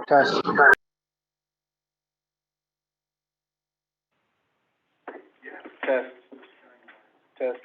Test. Test. Test.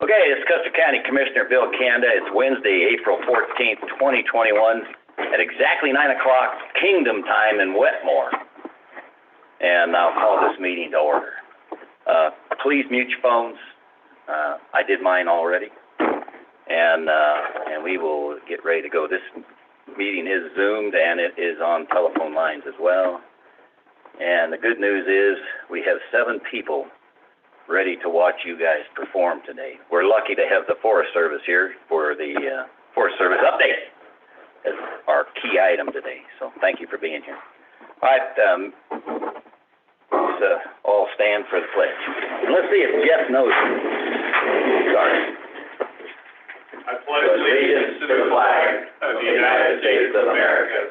Okay, it's Custer County Commissioner Bill Kanda. It's Wednesday, April 14th, 2021, at exactly 9 o'clock Kingdom time in Wetmore. And I'll call this meeting to order. Please mute your phones. I did mine already. And we will get ready to go. This meeting is Zoomed and it is on telephone lines as well. And the good news is we have 7 people ready to watch you guys perform today. We're lucky to have the Forest Service here for the Forest Service update as our key item today. So thank you for being here. All right, let's all stand for the pledge. And let's see if Jeff knows. Sorry. I pledge allegiance to the flag of the United States of America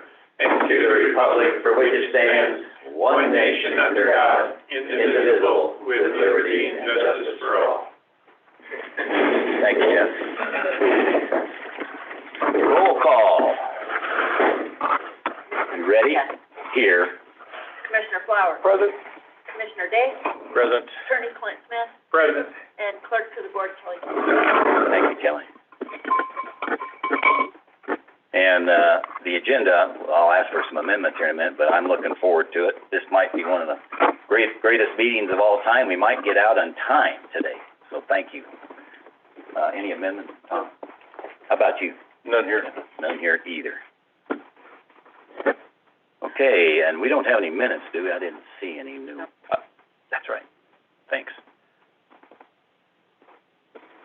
republic for which it stands, one nation under God, indivisible, with liberty and justice for all. Thank you, Jeff. Roll call. You ready? Here. Commissioner Flowers. Present. Commissioner Day. Present. Attorney Clint Smith. Present. And Clerk to the Board, Kelly. Thank you, Kelly. And, the agenda, I'll ask for some amendments here in a minute, but I'm looking forward to it. This might be one of the greatest meetings of all time. We might get out on time today, so thank you. Any amendments, Tom? How about you? None here. None here either. Okay, and we don't have any minutes, do we? I didn't see any new. That's right. Thanks.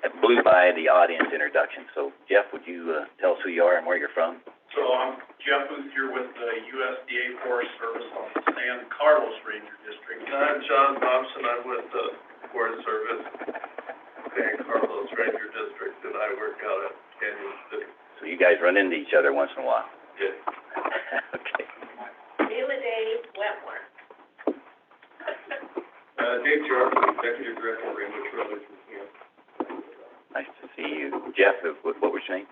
I blew by the audience introduction, so Jeff, would you tell us who you are and where you're from? So I'm Jeff Booth here with the USDA Forest Service on the San Carlos Ranger District. And I'm John Thompson, I'm with the Forest Service, San Carlos Ranger District, and I work out at Canyon City. So you guys run into each other once in a while? Yeah. Okay. Day, Wentworth. Dave Jarvis, Executive Director of Rainbow Trail Agency. Nice to see you. Jeff, what was your name?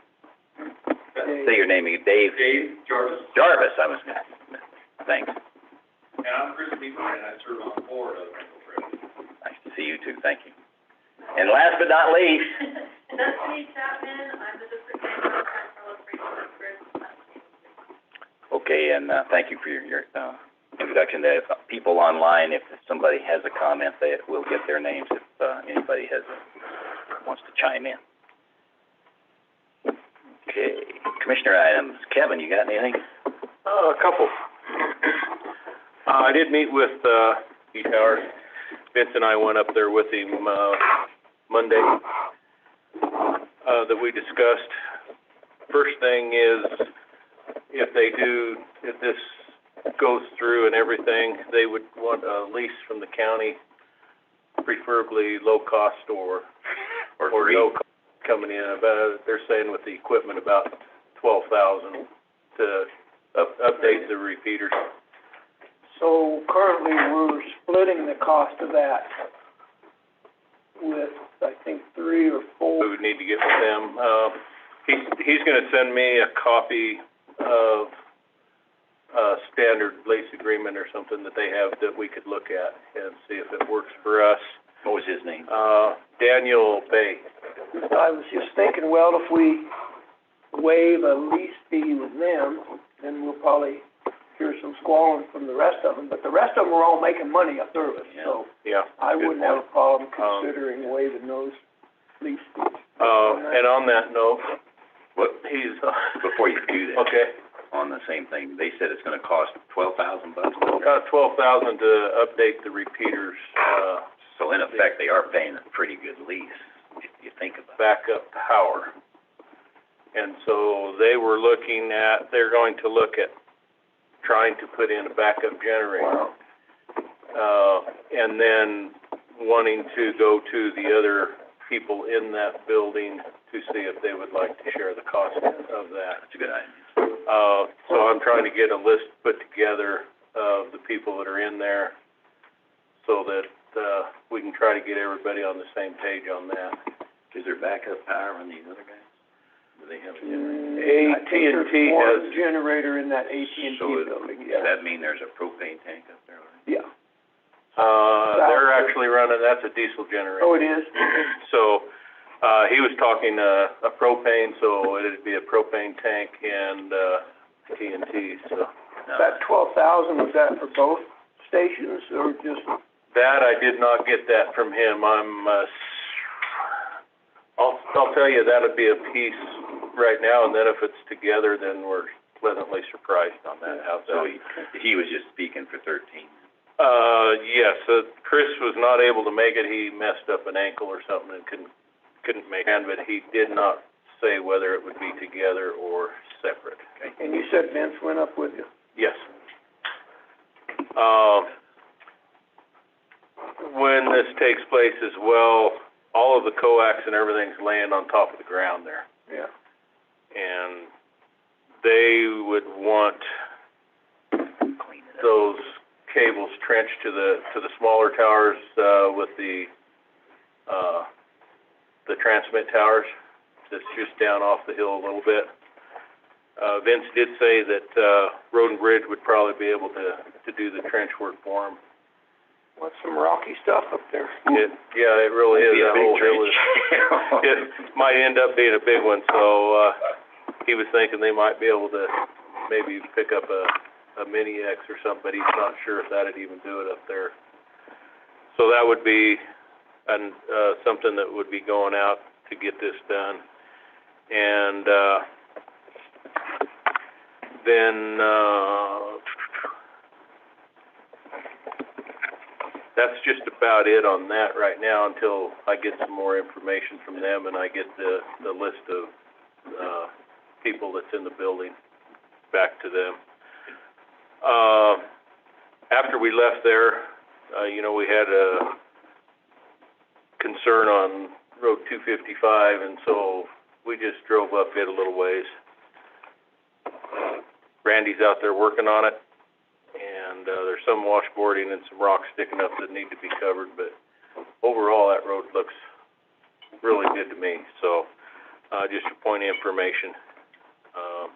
Say your name again. Dave. Dave Jarvis. Jarvis, I was gonna. Thanks. And I'm Chris Beaver, and I serve on the board of Rainbow Trail. Nice to see you too. Thank you. And last but not least. Destiny Chapman, I'm the District Manager of San Carlos Ranger District. Okay, and thank you for your introduction. If people online, if somebody has a comment, they will get their names if anybody wants to chime in. Okay, Commissioner items. Kevin, you got anything? A couple. I did meet with, Pete Howard. Vince and I went up there with him, Monday, that we discussed. First thing is, if this goes through and everything, they would want a lease from the county, preferably low cost or no cost coming in. About, they're saying with the equipment about $12,000 to update the repeaters. So currently, we're splitting the cost of that with, I think, 3 or 4. We would need to get with them. He's gonna send me a copy of a standard lease agreement or something that they have that we could look at and see if it works for us. What was his name? Daniel Bay. I was just thinking, well, if we waive a lease fee with them, then we'll probably hear some squalling from the rest of them. But the rest of them are all making money up there, so Yeah. I good wouldn't point. have a problem considering waiving those lease fees. And on that note, What? he's, Before you do that. okay, On the same thing, they said it's gonna cost $12,000. about $12,000 to update the repeaters, So in effect, they are paying a pretty good lease, if you think about it. backup power. And so they're going to look at trying to put in a backup generator. And then wanting to go to the other people in that building to see if they would like to share the cost of that. That's a good idea. So I'm trying to get a list put together of the people that are in there so that, we can try to get everybody on the same page on that. Is there backup power on these other guys? Do they have a generator? AT&T There's one has, generator in that AT&T So building, does yeah. that mean there's a propane tank up there already? Yeah. they're actually running, that's a diesel generator. Oh, it is? So, he was talking, a propane, so it'd be a propane tank and, TNT, so. That 12,000, was that for both stations or just? That, I did not get that from him. I'll tell you, that'd be a piece right now, and then if it's together, then we're pleasantly surprised on that. How's that? So he was just speaking for 13. Yes, Chris was not able to make it. He messed up an ankle or something and couldn't make it, but he did not say whether it would be together or separate. Okay. And you said Vince went up with you? Yes. When this takes place as well, all of the coax and everything's laying on top of the ground there. Yeah. And they would want those cables trenched to the smaller towers, with the transmit towers, that's just down off the hill a little bit. Vince did say that, Road and Bridge would probably be able to do the trench work for him. What's some rocky stuff up there? Yeah, it really is. Be a That big whole hill trench. it might end up being a big one, so, he was thinking they might be able to maybe pick up a mini X or something, but he's not sure if that'd even do it up there. So that would be, something that would be going out to get this done. And, then, that's just about it on that right now until I get some more information from them and I get the list of, people that's in the building back to them. After we left there, we had a concern on Road 255, and so we just drove up it a little ways. Randy's out there working on it, and there's some washboarding and some rocks sticking up that need to be covered, but overall, that road looks really good to me. So, just a point of information. A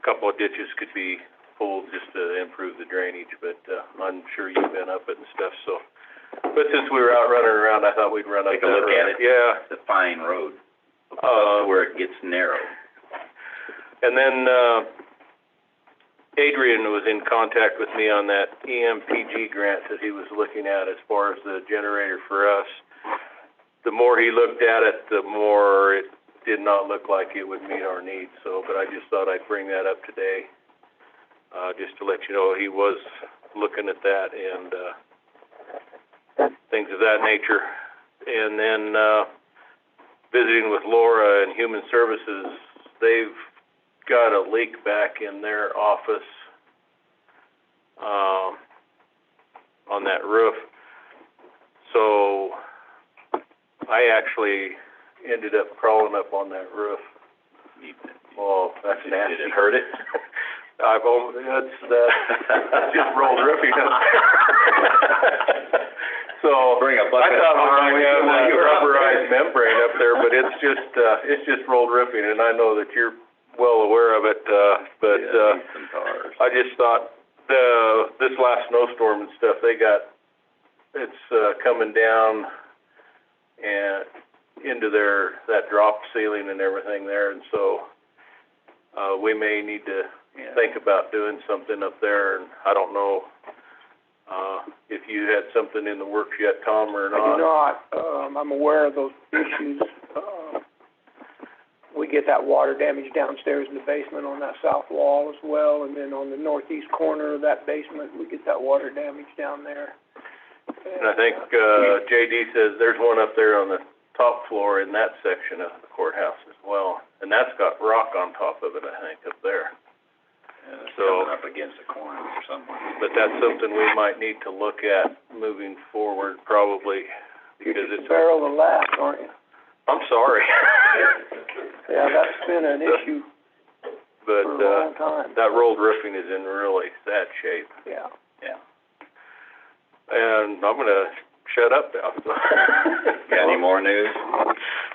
couple of ditches could be pulled just to improve the drainage, but I'm sure you've been up it and stuff, so. But since we were out running around, I thought we'd run up Take a look at it. Yeah. It's a fine road, up to where it gets narrow. And then, Adrian was in contact with me on that EMPG grant that he was looking at as far as the generator for us. The more he looked at it, the more it did not look like it would meet our needs, so, but I just thought I'd bring that up today, just to let you know he was looking at that and, things of that nature. And then, visiting with Laura and Human Services, they've got a leak back in their office, on that roof. So, I actually ended up crawling up on that roof. Oh, that's nasty. Did it hurt it? That's just rolled roofing up there. So, Bring a bucket I thought of we tar might with have you while a you were up rubberized there. membrane up there, but it's just rolled roofing, and I know that you're well aware of it, but, Yeah, need some tars. I just thought, this last snowstorm and stuff, it's coming down and into that drop ceiling and everything there, and so, we may need to think about doing something up there, and I don't know, if you had something in the works yet, Tom, or not. I do not. I'm aware of those issues. We get that water damage downstairs in the basement on that south wall as well, and then on the northeast corner of that basement, we get that water damage down there. And I think, JD says there's one up there on the top floor in that section of the courthouse as well, and that's got rock on top of it, I think, up there. Yeah, it's So- coming up against the corners or something. But that's something we might need to look at moving forward, probably, You're because just it's, a barrel of laughs, aren't you? I'm sorry. Yeah, that's been an issue But, for a long time. that rolled roofing is in really sad shape, Yeah. Yeah. and I'm gonna shut up now. Got any more news?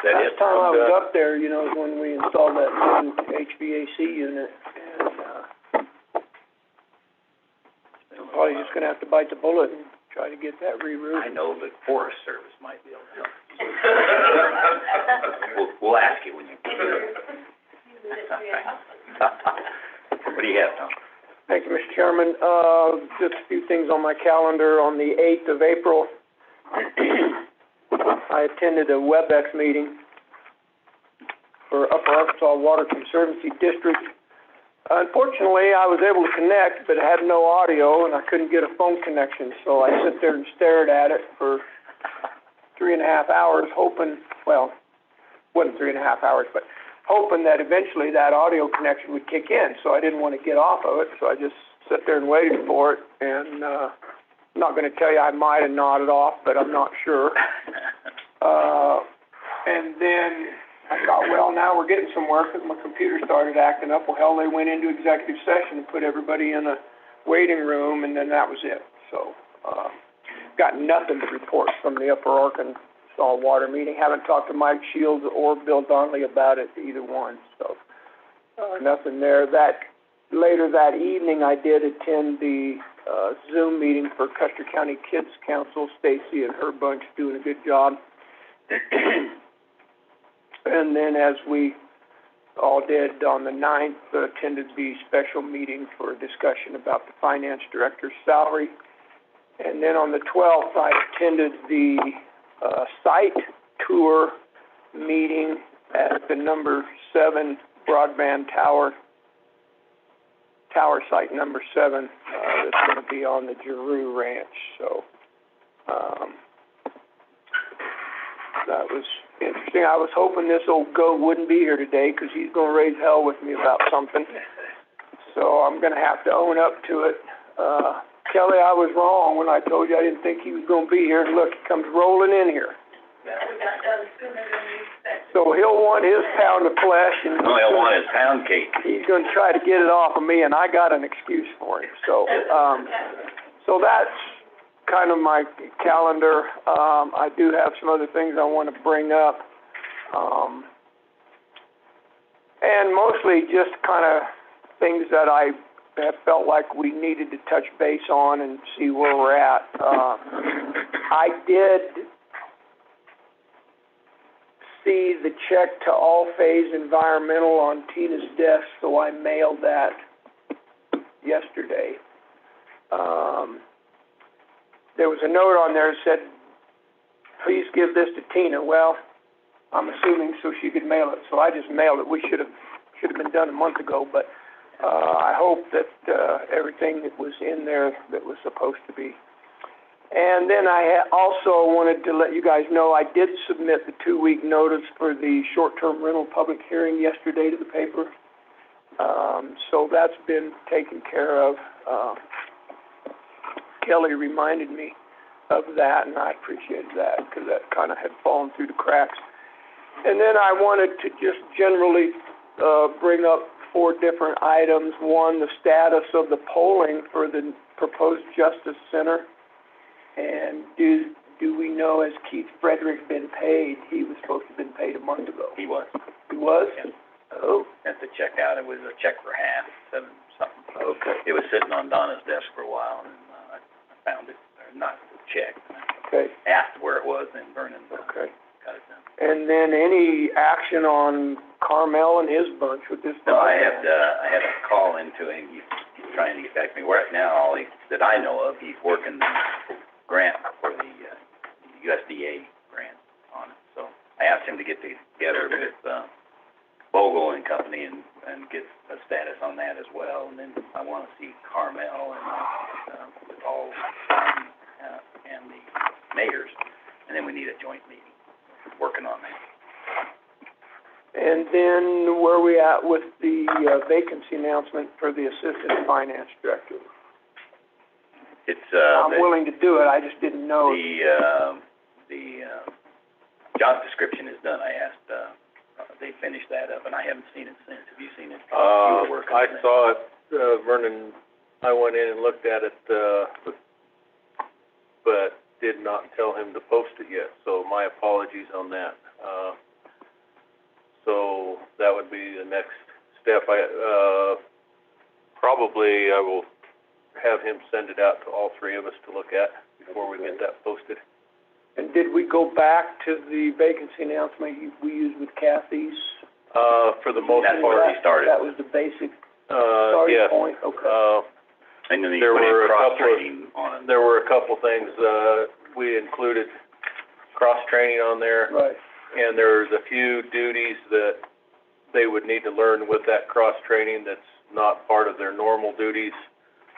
That Last it? time I was done. up there, is when we installed that new HVAC unit, and, I'm probably just gonna have to bite the bullet and try to get that re-roofed. I know, but Forest Service might be able to help. We'll ask you when you get here. What do you have, Tom? Thank you, Mr. Chairman. Just a few things on my calendar. On the 8th of April, I attended a WebEx meeting for Upper Arkansas Water Conservancy District. Unfortunately, I was able to connect, but it had no audio, and I couldn't get a phone connection, so I sat there and stared at it for 3.5 hours, hoping, well, wasn't 3.5 hours, but hoping that eventually that audio connection would kick in, so I didn't want to get off of it, so I just sat there and waited for it, and, I'm not gonna tell you I might have nodded off, but I'm not sure. And then I thought, well, now we're getting somewhere, because my computer started acting up. Well, hell, they went into executive session and put everybody in a waiting room, and then that was it. So, got nothing to report from the Upper Arkansas Water meeting. Haven't talked to Mike Shields or Bill Donnelly about it, either one, so, nothing there. Later that evening, I did attend the, Zoom meeting for Custer County Kids Council. Stacy and her bunch doing a good job. And then, as we all did on the 9th, attended the special meeting for a discussion about the finance director's salary. And then on the 12th, I attended the site tour meeting at the number 7 broadband tower site number 7, that's going to be on the Giroux Ranch. So, that was interesting. I was hoping this old goat wouldn't be here today, because he's going to raise hell with me about something. So I'm going to have to own up to it. Kelly, I was wrong when I told you I didn't think he was going to be here. And look, he comes rolling in here. Well, we got done sooner than we expected. So he'll want his pound of flesh, and No, he'll want his pound cake. he's going to try to get it off of me, and I got an excuse for him. So, so that's kind of my calendar. I do have some other things I want to bring up. And mostly just kind of things that I have felt like we needed to touch base on and see where we're at. I did see the check to All Phase Environmental on Tina's desk, so I mailed that yesterday. There was a note on there that said, please give this to Tina. Well, I'm assuming so she could mail it, so I just mailed it. We should have been done a month ago, but I hope that everything that was in there that was supposed to be. And then I also wanted to let you guys know I did submit the 2-week notice for the short-term rental public hearing yesterday to the paper. So that's been taken care of. Kelly reminded me of that, and I appreciated that, because that kind of had fallen through the cracks. And then I wanted to just generally bring up 4 different items. One, the status of the polling for the proposed Justice Center. And do we know, has Keith Frederick been paid? He was supposed to have been paid a month ago. He was. He was? Yeah. Oh, Sent the check out. It was a check for half, 7 something. okay, It was sitting on Donna's desk for a while, and I found it, or not the check. okay, Asked where it was, and Vernon okay. got it done. And then any action on Carmel and his bunch with this? No, I had a call into him. He's trying to get back to me. Right now, all that I know of, he's working the grant for the USDA grant on it. So I asked him to get together with Bogle and company and get a status on that as well. And then I want to see Carmel and with all and the mayors. And then we need a joint meeting. Working on that. And then where are we at with the vacancy announcement for the assistant finance director? It's I'm willing to do it, I just didn't know. the job description is done. I asked, they finished that up, and I haven't seen it since. Have you seen it? You were working on I that. saw it, Vernon, I went in and looked at it, but did not tell him to post it yet, so my apologies on that. So that would be the next step. Probably I will have him send it out to all 3 of us to look at before we get that posted. And did we go back to the vacancy announcement we used with Kathy's? For the most That's part, where he started. That was the basic starting yes. point? Okay. And then he There put in were a couple of- cross-training on it. There were a couple things, we included cross-training on there, Right. and there's a few duties that they would need to learn with that cross-training that's not part of their normal duties.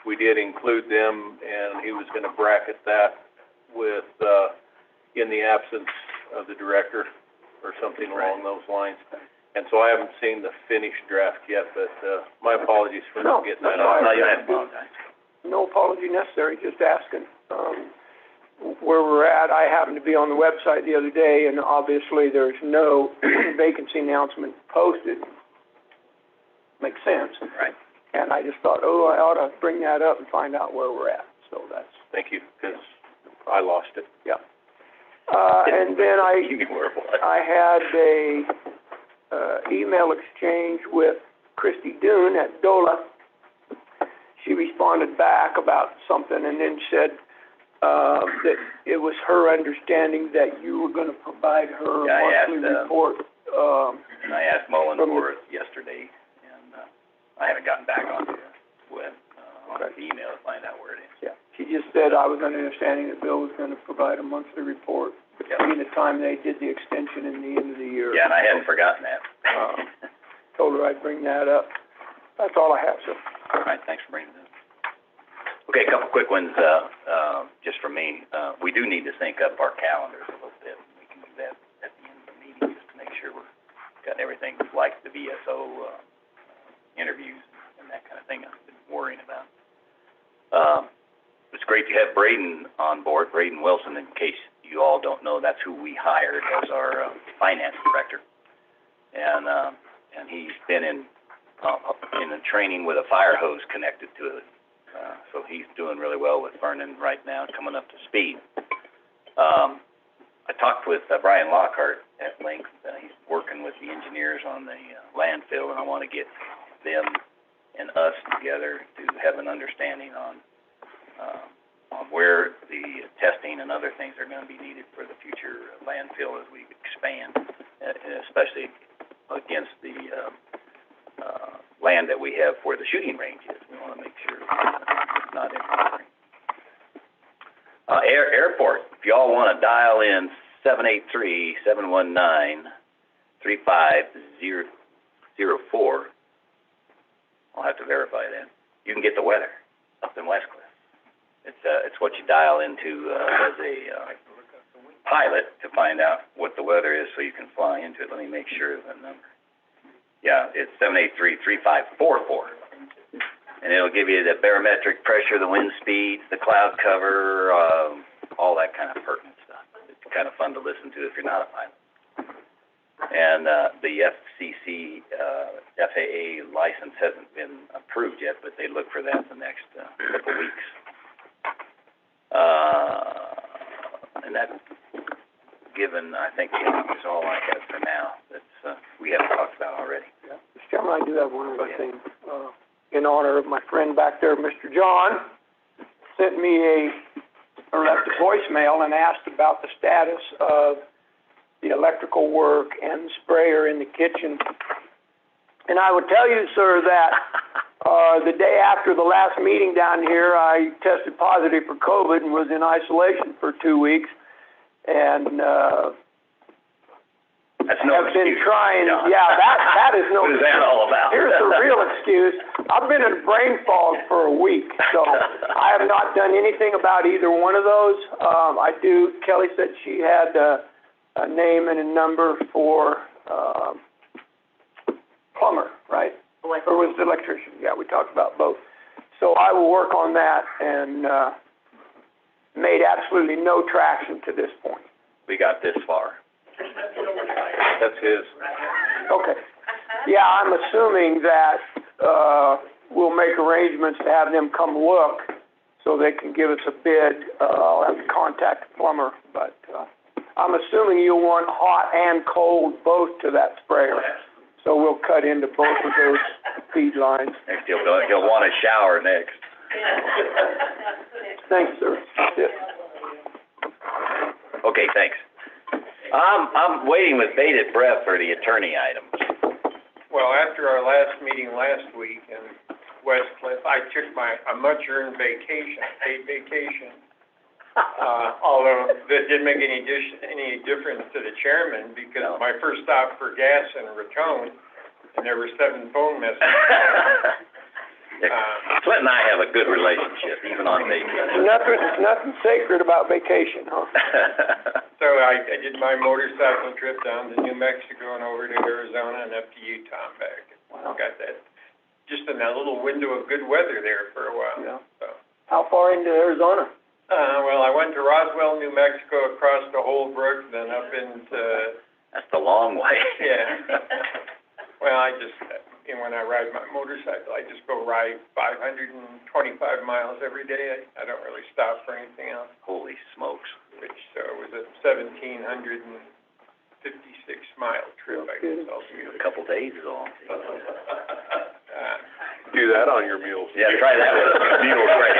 We did include them, and he was gonna bracket that with, in the absence of the director, or something along those lines. And so I haven't seen the finished draft yet, but, my apologies for not getting that out. No, you have to apologize. No apology necessary, just asking, where we're at. I happened to be on the website the other day, and obviously there's no vacancy announcement posted. Makes sense. Right. And I just thought, oh, I ought to bring that up and find out where we're at, so that's, Thank you, because I lost it. yeah. And then You knew where it was. I had a, email exchange with Christy Doon at DOLA. She responded back about something and then said, that it was her understanding that you were gonna provide her Yeah, I monthly asked, report, And I asked Mullen From for it yesterday, and, I haven't gotten back onto the web, on Okay. the email to find out where it is. yeah. She just said I was under the understanding that Bill was gonna provide a monthly report Yeah. between the time they did the extension and the end of the year. Yeah, and I hadn't forgotten that. Told her I'd bring that up. That's all I have, sir. All right, thanks for bringing that. Okay, a couple quick ones, just from me. We do need to sync up our calendars a little bit. We can do that at the end of the meeting, just to make sure we're got everything like the VSO, interviews and that kind of thing I've been worrying about. It's great to have Braden on board, Braden Wilson. In case you all don't know, that's who we hired as our, finance director. And he's been in a training with a fire hose connected to it. So he's doing really well with Vernon right now, coming up to speed. I talked with Brian Lockhart at length. He's working with the engineers on the landfill, and I want to get them and us together to have an understanding on where the testing and other things are going to be needed for the future landfill as we expand, especially against the land that we have where the shooting range is. We want to make sure it's not interfering. Airport, if y'all want to dial in 783-719-35004, I'll have to verify that. You can get the weather up in West Cliff. It's what you dial into as a pilot to find out what the weather is so you can fly into it. Let me make sure of the number. Yeah, it's 783-3544. And it'll give you the barometric pressure, the wind speeds, the cloud cover, all that kind of pertinent stuff. It's kind of fun to listen to if you're not a pilot. And the FCC, FAA license hasn't been approved yet, but they look for that in the next couple weeks. And that, given, I think, is all I have for now. That's we haven't talked about already. Yeah. Mr. Chairman, I do have one other thing. In honor of my friend back there, Mr. John, sent me left a voicemail and asked about the status of the electrical work and the sprayer in the kitchen. And I would tell you, sir, that the day after the last meeting down here, I tested positive for COVID and was in isolation for 2 weeks. And that's no have been excuse, trying, John. yeah, that is no What is that all about? Here's the real excuse. I've been in brain fog for a week, so I have not done anything about either one of those. Kelly said she had a name and a number for plumber, right? Or was it electrician? Yeah, we talked about both. So I will work on that and made absolutely no traction to this point. We got this far. That's his. Okay. Yeah, I'm assuming that we'll make arrangements to have them come look so they can give us a bid. I'll have to contact the plumber, but I'm assuming you'll want hot and cold both to that sprayer. So we'll cut into both of those feed lines. Next, he'll want a shower next. Thanks, sir. That's it. Okay, thanks. I'm waiting with bated breath for the attorney items. Well, after our last meeting last week in West Cliff, I took a much-earned vacation, paid vacation. Although that didn't make any difference to the chairman, because my first stop for gas in Raton, and there were 7 phone messages. Clint and I have a good relationship, even on vacation. Nothing sacred about vacation, huh? So I did my motorcycle trip down to New Mexico and over to Arizona and up to Utah and back. Wow. Got that, just in that little window of good weather there for a while. Yeah. So. How far into Arizona? Well, I went to Roswell, New Mexico, across to Holbrook, then up into... That's the long way. Yeah. Well, I just, and when I ride my motorcycle, I just go ride 525 miles every day. I don't really stop for anything else, Holy smokes. which, was a 1,756-mile trip, I guess, altogether. A couple days is all. Do that on your meals. Yeah, try that with meals, right?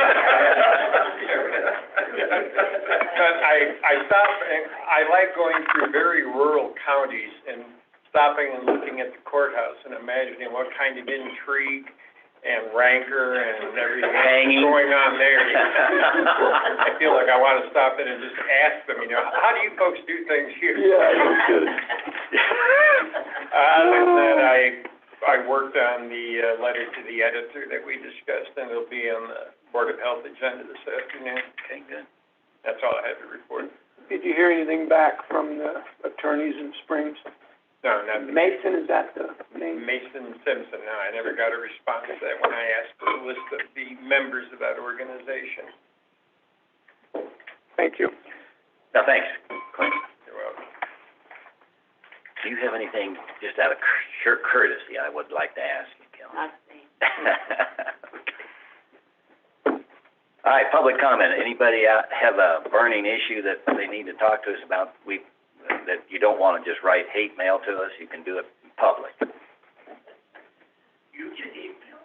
But I stop, and I like going through very rural counties and stopping and looking at the courthouse and imagining what kind of intrigue and rancor and everything Hanging. going on there. I feel like I want to stop in and just ask them, how do you folks do things here? Yeah, no kidding. Other than that, I worked on the letter to the editor that we discussed, and it'll be on the Board of Health agenda this afternoon. Okay, good. That's all I have to report. Did you hear anything back from the attorneys in Springs? No, nothing. Mason, is that the name? Mason Simpson, no, I never got a response to that when I asked for the list of the members of that organization. Thank you. No, thanks, Clint. You're welcome. Do you have anything, just out of sheer courtesy, I would like to ask you, Kelly? All right, public comment. Anybody have a burning issue that they need to talk to us about? That you don't want to just write hate mail to us, you can do it in public. You get email.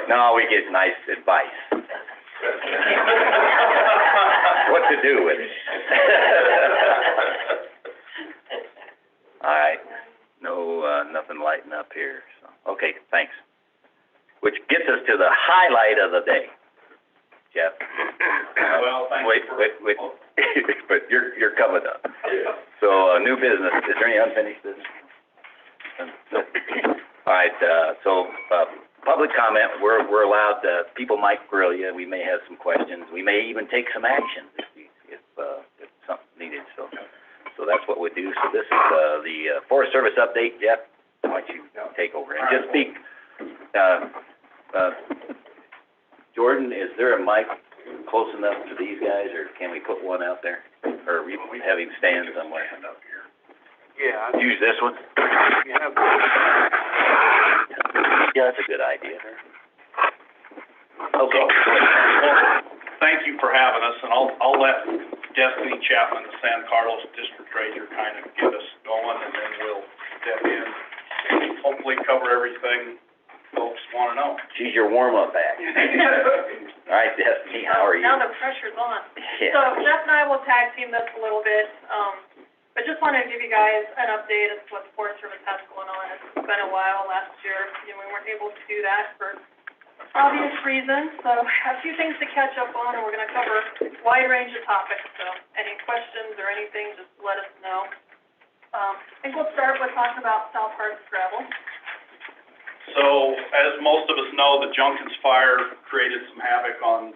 No, we get nice advice. What to do with it. All right, no, nothing lighting up here, so, okay, thanks. Which gets us to the highlight of the day. Jeff? Well, thank you for... Wait, but you're coming up. So, new business, is there any unfinished business? No. All right, public comment, we're allowed, people might grill you, we may have some questions, we may even take some action if something needed, so that's what we do. So this is, the Forest Service update. Jeff, why don't you take over and just speak, Jordan, is there a mic close enough to these guys, or can we put one out there? Or we have him stand somewhere? Yeah. Use this one? Yeah, that's a good idea. Okay. Thank you for having us, and I'll let Destiny Chapman, the San Carlos District Ranger, kind of get us going, and then we'll step in, hopefully cover everything folks want to know. She's your warm-up act. All right, Destiny, how are you? Now the pressure's on. Yeah. So Jeff and I will tag team this a little bit, but just wanted to give you guys an update as to what the Forest Service has going on. It's been a while. Last year, we weren't able to do that for obvious reasons, so a few things to catch up on, and we're gonna cover a wide range of topics, so any questions or anything, just let us know. I think we'll start with talking about South Hart's gravel. So, as most of us know, the Junkins fire created some havoc on,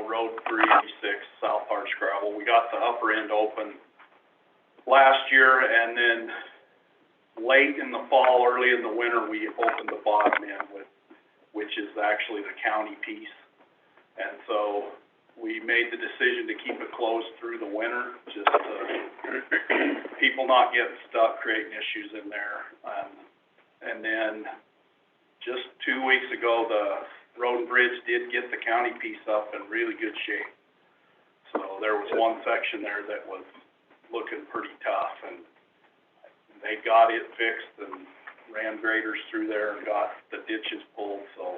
Road 386, South Hart's gravel. We got the upper end open last year, and then late in the fall, early in the winter, we opened the bottom end which is actually the county piece. And so we made the decision to keep it closed through the winter, just people not getting stuck, creating issues in there. And then just 2 weeks ago, the road and bridge did get the county piece up in really good shape. So there was one section there that was looking pretty tough, and they got it fixed and ran graders through there and got the ditches pulled. So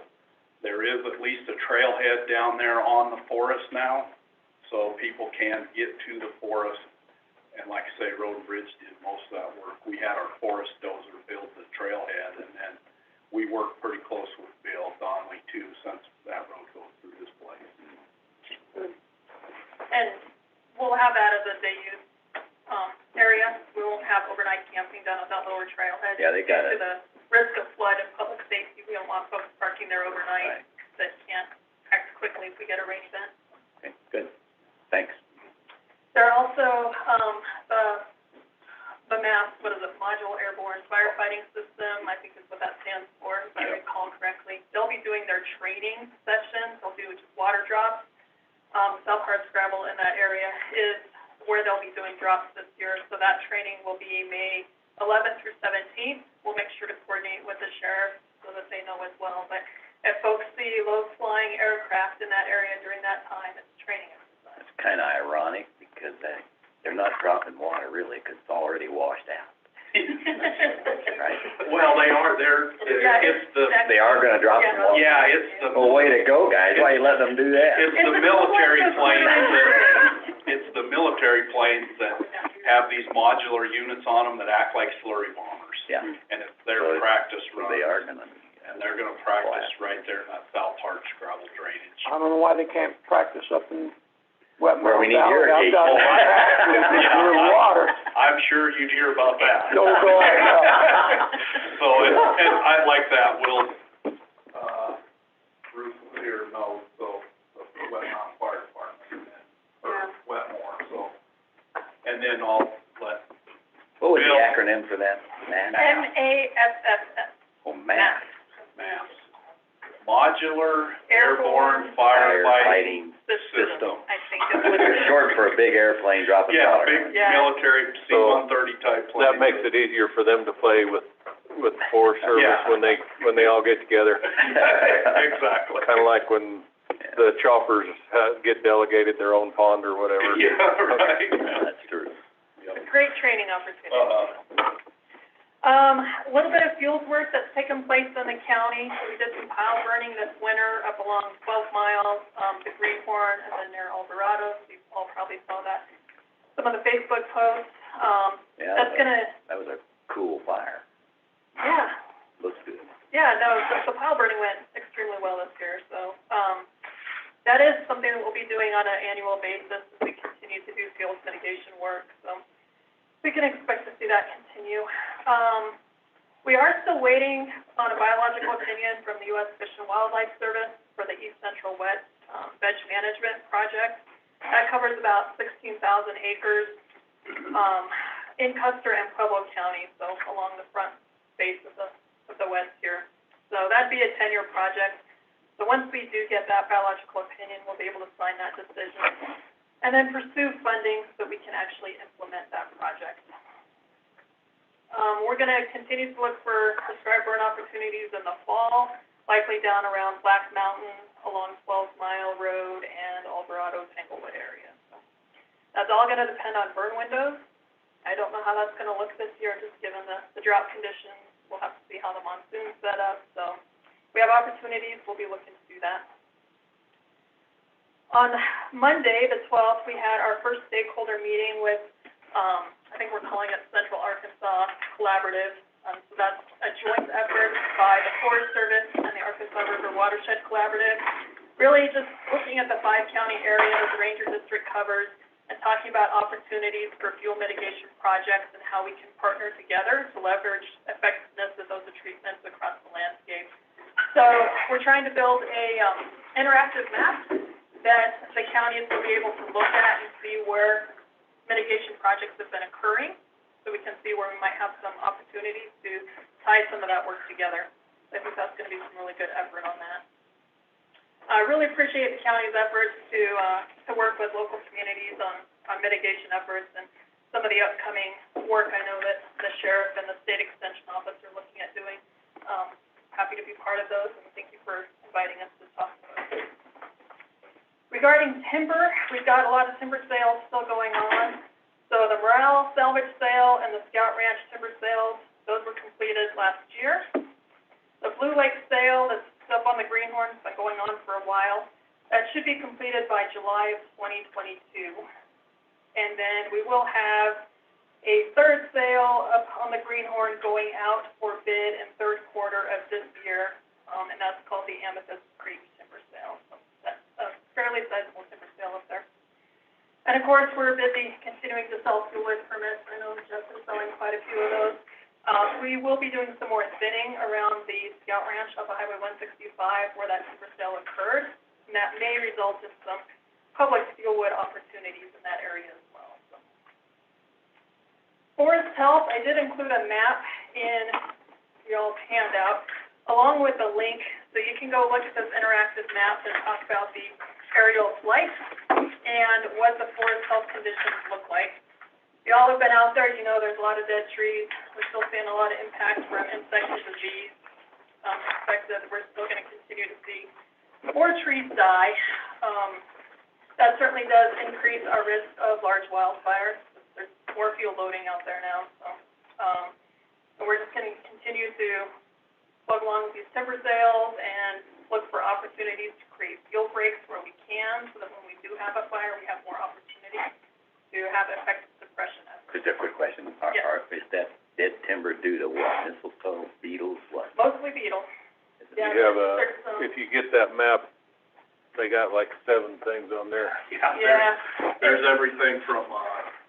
there is at least a trailhead down there on the forest now, so people can get to the forest. And like I say, Road and Bridge did most of that work. We had our forest dozer build the trailhead, and then we worked pretty close with Bill Donnelly too, since that road goes through this place. And we'll have that as a day use, area. We won't have overnight camping done at that lower trailhead. Yeah, they got it. Due to the risk of flood and public safety, we don't want folks parking there overnight that can't act quickly if we get a rain event. Okay, good. Thanks. There are also, the MAS, Module Airborne Firefighting System, I think is what that stands for, if I recall correctly. They'll be doing their training sessions, they'll do just water drops. South Hart's gravel in that area is where they'll be doing drops this year, so that training will be May 11th through 17th. We'll make sure to coordinate with the sheriff so that they know as well. But if folks see low-flying aircraft in that area during that time, it's a training exercise. It's kinda ironic, because they're not dropping water really, 'cause it's already washed out, right? Well, they are, They are gonna drop some water. yeah, it's the. Well, way to go, guys, why you letting them do that? It's the military planes that have these modular units on them that act like slurry bombers. Yeah, And it's their So practice so runs. they are gonna, And they're gonna practice right there in that South Harsh gravel drainage. I don't know why they can't practice up in Wet where we Mountain need Valley. I've got irrigation. blue water. I'm sure you'd hear about that. No, go ahead, So, and I like that, Will, Bruce here knows, so, the Wet Mountain Fire Department, or Wetmore, so. And then I'll let, What was the Bill. acronym for that? MASSS. Oh, MASS. MAPS, Modular Airborne Airborne Firefighting System, I think is what It's it is. short for a big airplane dropping Yeah, water. big Yeah. military C-130 type plane. That makes it easier for them to play with the Forest Service Yeah. when they all get together. Exactly. Kinda like when the choppers get delegated their own pond or whatever. Yeah, right. That's true. Great training opportunity. A little bit of field work that's taken place in the county. We did some pile burning this winter up along 12 miles, the Greenhorn, and then near Alvarado. You all probably saw that. Some of the Facebook posts. Yeah, That's gonna, that was a cool fire. yeah. Looks good. Yeah, no, the pile burning went extremely well this year, so, that is something that we'll be doing on an annual basis as we continue to do field mitigation work, so we can expect to see that continue. We are still waiting on a biological opinion from the U.S. Fish and Wildlife Service for the East Central Wet, Veg Management Project. That covers about 16,000 acres, in Custer and Pueblo County, so along the front face of the west here. So that'd be a 10-year project. So once we do get that biological opinion, we'll be able to sign that decision and then pursue funding so we can actually implement that project. We're gonna continue to look for prescribed burn opportunities in the fall, likely down around Black Mountain, along 12 Mile Road and Alvarado Tanglewood area. So that's all gonna depend on burn windows. I don't know how that's gonna look this year, just given the drought conditions. We'll have to see how the monsoon's set up, so we have opportunities, we'll be looking to do that. On Monday, the 12th, we had our first stakeholder meeting with, I think we're calling it Central Arkansas Collaborative. So that's a joint effort by the Forest Service and the Arkansas River Watershed Collaborative, really just looking at the 5-county area the Ranger District covers and talking about opportunities for fuel mitigation projects and how we can partner together to leverage effectiveness of those treatments across the landscape. So we're trying to build a interactive map that the counties will be able to look at and see where mitigation projects have been occurring, so we can see where we might have some opportunities to tie some of that work together. I think that's going to be some really good effort on that. I really appreciate the county's efforts to work with local communities on mitigation efforts and some of the upcoming work I know that the sheriff and the state extension office are looking at doing. Happy to be part of those, and thank you for inviting us to talk about it. Regarding timber, we've got a lot of timber sales still going on. So the Morale salvage sale and the Scout Ranch timber sales, those were completed last year. The Blue Lake sale that's up on the Greenhorn has been going on for a while. That should be completed by July of 2022. And then we will have a third sale up on the Greenhorn going out for bid in third quarter of this year, and that's called the Amethyst Creek timber sale. So that's a fairly sizable timber sale up there. And of course, we're busy continuing to sell fuel wood permits. I know Jeff is selling quite a few of those. We will be doing some more thinning around the Scout Ranch up on Highway 165 where that timber sale occurred, and that may result in some public fuel wood opportunities in that area as well. So. Forest Health, I did include a map in y'all's handout, along with a link, so you can go look at this interactive map and talk about the aerial flight and what the forest health conditions look like. y'all have been out there, you know there's a lot of dead trees. We're still seeing a lot of impact from insects and disease. Expect that we're still gonna continue to see more trees die. That certainly does increase our risk of large wildfires. There's more fuel loading out there now, so, so we're just gonna continue to plug along with these timber sales and look for opportunities to create fuel breaks where we can, so that when we do have a fire, we have more opportunity to have effective suppression efforts. Just a quick question, is that dead timber due to what, mistletoe, beetles, what? Mostly beetles. Yeah, You have there's some, if you get that map, they got like 7 things on there. yeah. There's everything from,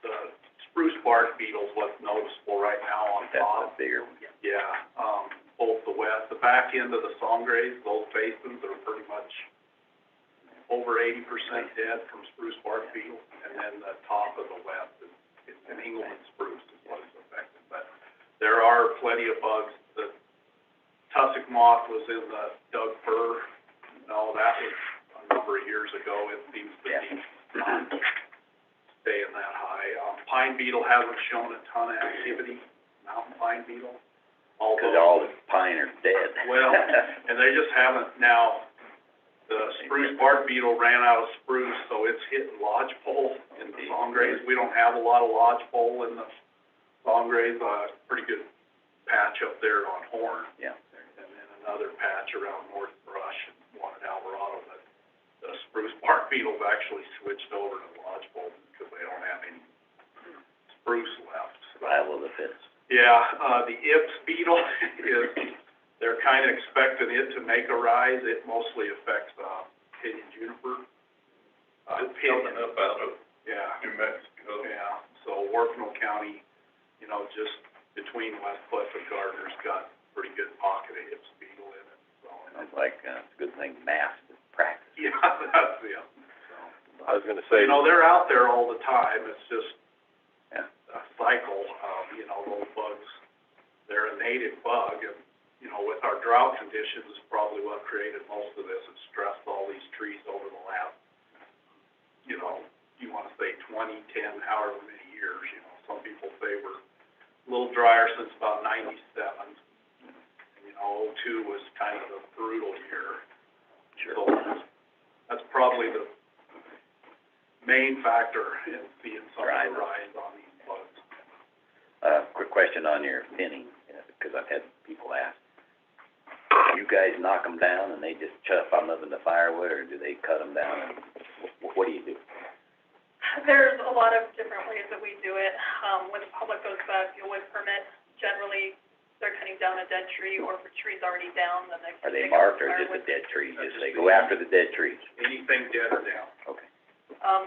the spruce bark beetles, what's noticeable right now on That's top. the bigger one. Yeah, both the the back end of the songgrays, those basins are pretty much over 80% dead from spruce bark beetle, and then the top of the west is an Engelmann spruce is what is affected. But there are plenty of bugs. The tussock moth was in the Doug fir. No, that was a number of years ago. It seems to be not staying that high. Pine beetle hasn't shown a ton of activity, mountain pine beetle. Because all the pine are dead. Well, and they just haven't, now, the spruce bark beetle ran out of spruce, so it's hitting lodgepole in the songgrays. We don't have a lot of lodgepole in the songgrays, pretty good patch up there on Horn. Yeah. And then another patch around North Brush and one at Alvarado, but the spruce bark beetle's actually switched over to lodgepole because they don't have any spruce left. Survival of the fittest. Yeah, the Ips beetle is, they're kinda expecting it to make a rise. It mostly affects, pinyon juniper. It's coming up out of Yeah, New Mexico. yeah, so Warpino County, you know, just between West Cliff and Gardner's got a pretty good pocket of Ips beetle in it, so. Sounds like, it's a good thing mass is practice. Yeah, that's it, so. I was gonna say, You know, they're out there all the time. It's just Yeah. a cycle, you know, those bugs, they're a native bug, and, you know, with our drought conditions, is probably what created most of this. It stressed all these trees over the last, you know, you wanna say 20, 10, however many years, you know. Some people say we're a little drier since about 97. And, you know, 02 was kind of a brutal year. Sure. So that's probably the main factor in seeing some of the rise on these bugs. Quick question on your thinning, because I've had people ask, do you guys knock them down and they just chuff on them to firewood, or do they cut them down, and what do you do? There's a lot of different ways that we do it. When the public goes by a fuel wood permit, generally, they're cutting down a dead tree, or if a tree's already down, then they Are can they take out marked, the or just firewood. the dead trees, just they go after the dead trees? Anything dead or down. Okay.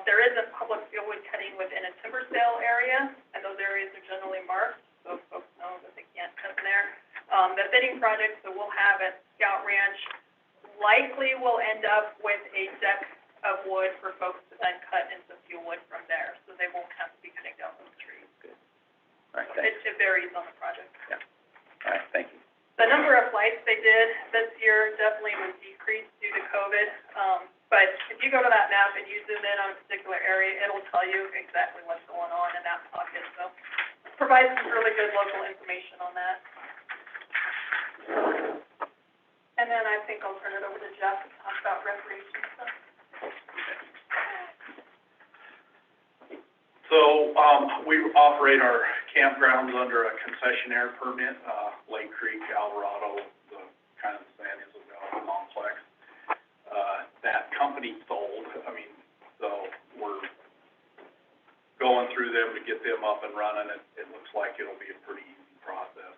There is a public fuel wood cutting within a timber sale area, and those areas are generally marked, so folks know that they can't cut in there. The thinning project that we'll have at Scout Ranch likely will end up with a deck of wood for folks to then cut into fuel wood from there, so they won't have to be cutting down those trees. All right, thanks. It varies on the project. All right, thank you. The number of flights they did this year definitely was decreased due to COVID. But if you go to that map and you zoom in on a particular area, it'll tell you exactly what's going on in that pocket. So it provides some really good local information on that. And then I think I'll turn it over to Jeff to talk about recreation stuff. So, we operate our campgrounds under a concessionaire permit, Lake Creek, Alvarado, the kind of the San Isabel complex. That company sold, so we're going through them to get them up and running. It looks like it'll be a pretty easy process.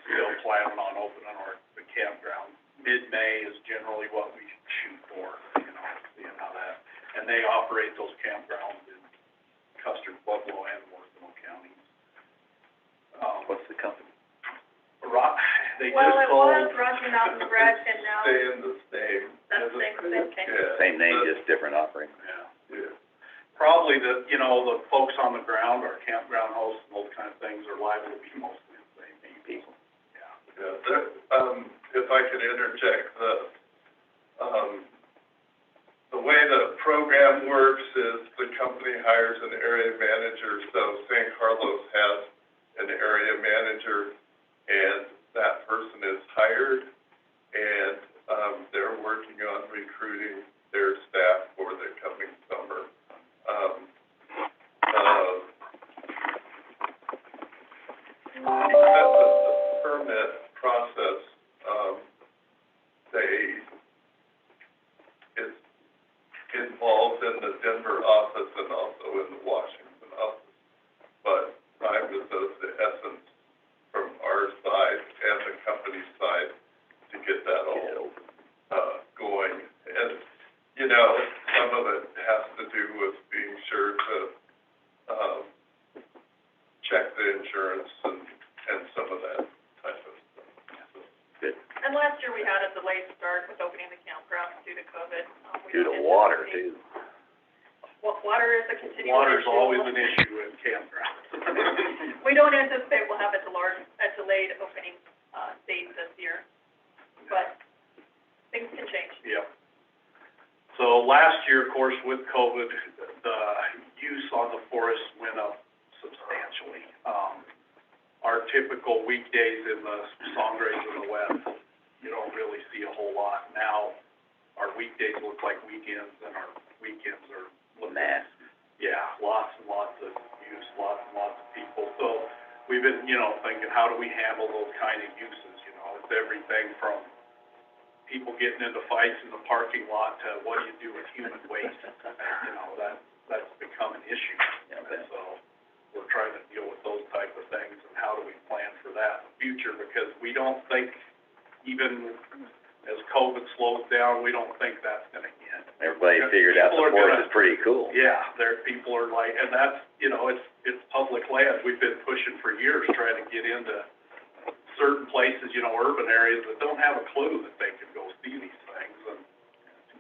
Still planning on opening the campground. Mid-May is generally what we shoot for, you know, seeing how that, and they operate those campgrounds in Custer, Pueblo, and Warpino counties. What's the company? They Well, just it sold. was Rocky Mountain Rec, and now Staying the same. that's the same thing. Yeah. Same name, just different offering? Yeah. Probably the folks on the ground, our campground hosts, and those kind of things are liable to be mostly the same people. Yeah. Yeah, there, if I could interject, the way the program works is the company hires an area manager, so San Carlos has an area manager, and that person is hired, and, they're working on recruiting their staff for the coming summer. That's the permit process, it's involved in the Denver office and also in the Washington office. But time is of the essence from our side and the company's side to get that all, going. And, you know, some of it has to do with being sure to, check the insurance and some of that type of stuff. Good. And last year we had a delayed start with opening the campground due to COVID. We Due to don't water, anticipate- too. Well, water is a continuing issue. Water's always an issue in campgrounds. We don't anticipate we'll have a delayed opening, date this year, but things can change. Yep. So last year, of course, with COVID, the use on the forest went up substantially. Our typical weekdays in the Sangres in the west, you don't really see a whole lot. Now, our weekdays look like weekends, and our weekends are Mass. yeah, lots and lots of use, lots and lots of people. So we've been, thinking, how do we handle those kind of uses, It's everything from people getting into fights in the parking lot to what do you do with human waste? That's become an issue. Yeah, And so we're trying to deal with those type of things and how do we plan for that in the future? Because we don't think, even as COVID slows down, we don't think that's gonna end. Everybody figured out the forest is pretty cool. Yeah, people are like, and that's, it's public land. We've been pushing for years trying to get into certain places, urban areas that don't have a clue that they can go see these things. And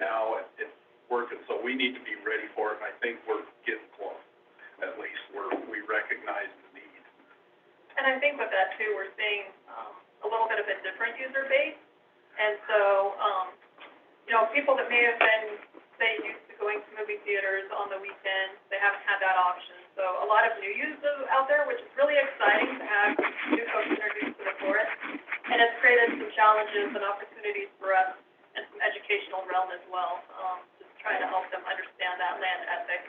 now it's working, so we need to be ready for it, and I think we're getting close. At least we recognize the need. And I think with that too, we're seeing, a little bit of a different user base. And so, people that may have been, say, used to going to movie theaters on the weekends, they haven't had that option. So a lot of new users out there, which is really exciting to have new folks introduced to the forest. And it's created some challenges and opportunities for us in some educational realm as well, just trying to help them understand that land ethic.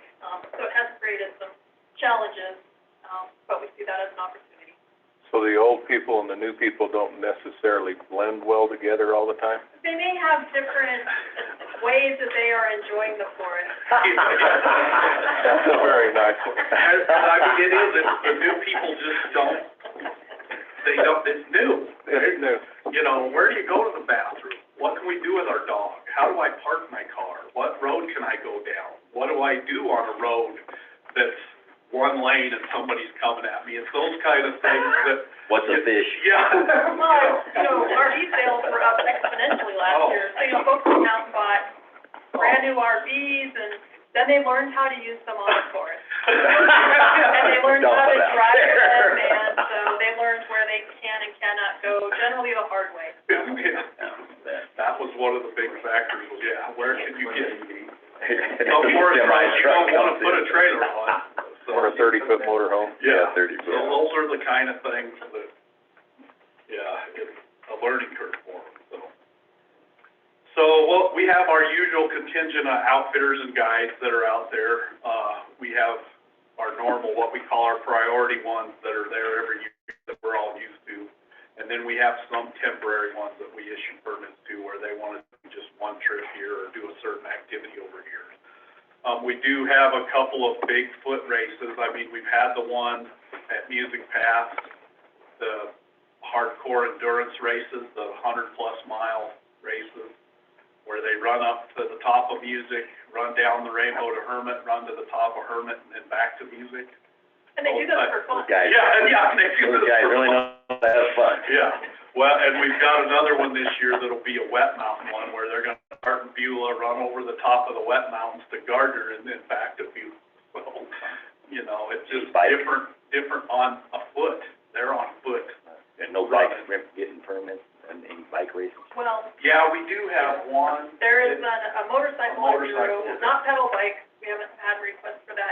So it has created some challenges, but we see that as an opportunity. So the old people and the new people don't necessarily blend well together all the time? They may have different ways that they are enjoying the forest. That's a very nice one. It is, the new people just don't, it's new. It's new. Where do you go to the bathroom? What can we do with our dog? How do I park my car? What road can I go down? What do I do on a road that's one lane and somebody's coming at me? It's those kind of things that. What's a fish? Yeah. Well, RV sales were up exponentially last year. So, folks came out and bought brand new RVs, and then they learned how to use them on the forest. And they learned how to drive them, and so they learned where they can and cannot go, generally the hard way. That was one of the big factors, where can you get? Some forest roads you don't wanna put a trailer on. Or a 30-foot motorhome? Yeah, 30 foot. So those are the kind of things that, it's a learning curve for them, So we have our usual contingent of outfitters and guides that are out there. We have our normal, what we call our priority ones that are there every year that we're all used to. And then we have some temporary ones that we issue permits to where they want to do just one trip here or do a certain activity over here. We do have a couple of big foot races. We've had the one at Music Pass, the hardcore endurance races, the 100-plus mile races, where they run up to the top of Music, run down the Rainbow to Hermit, run to the top of Hermit, and then back to Music. And they do this for fun. Guys, Those guys really know how to have fun. Yeah, well, and we've got another one this year that'll be a wet mountain one, where they're gonna start in Beulah, run over the top of the wet mountains to Gardner, and then back to Beulah. So, it's just different on a foot. They're on foot. And no bike, getting permits and any bike races? Well, Yeah, we do have one. there is a motorcycle, A motorcycle. not pedal bike. We haven't had requests for that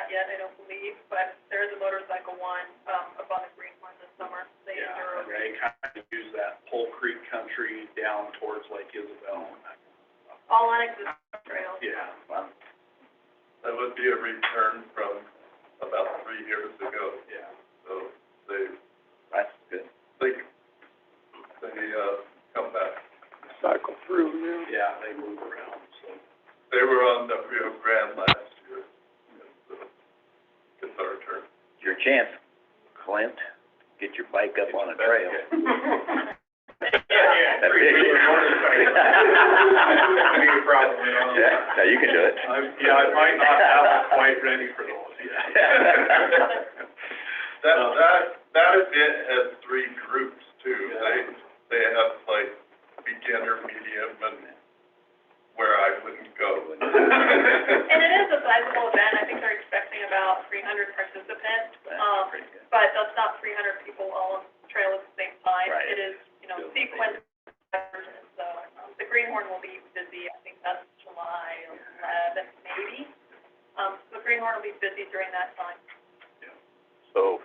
call on existing trails. Yeah. Wow, That would be a return from about 3 years ago, Yeah. so they, that's good. they come back. Cycle through now. Yeah, they move around, so. They were on the Rio Grande last year, so it's our turn. It's your chance, Clint, get your bike up on a trail. Yeah, That's pretty it. good motorcycle. That'd be a problem, you know. Yeah, you can do it. I might not have it quite ready for those yet. That event has 3 groups too. Yeah. They have like beginner, medium, and where I wouldn't go. And it is a sizable event, I think they're expecting about 300 participants, That's pretty good. but that's not 300 people all on the trail at the same time. Right. It is, sequenced, so, the Greenhorn will be busy, I think that's July 11th, maybe. The Greenhorn will be busy during that time. So,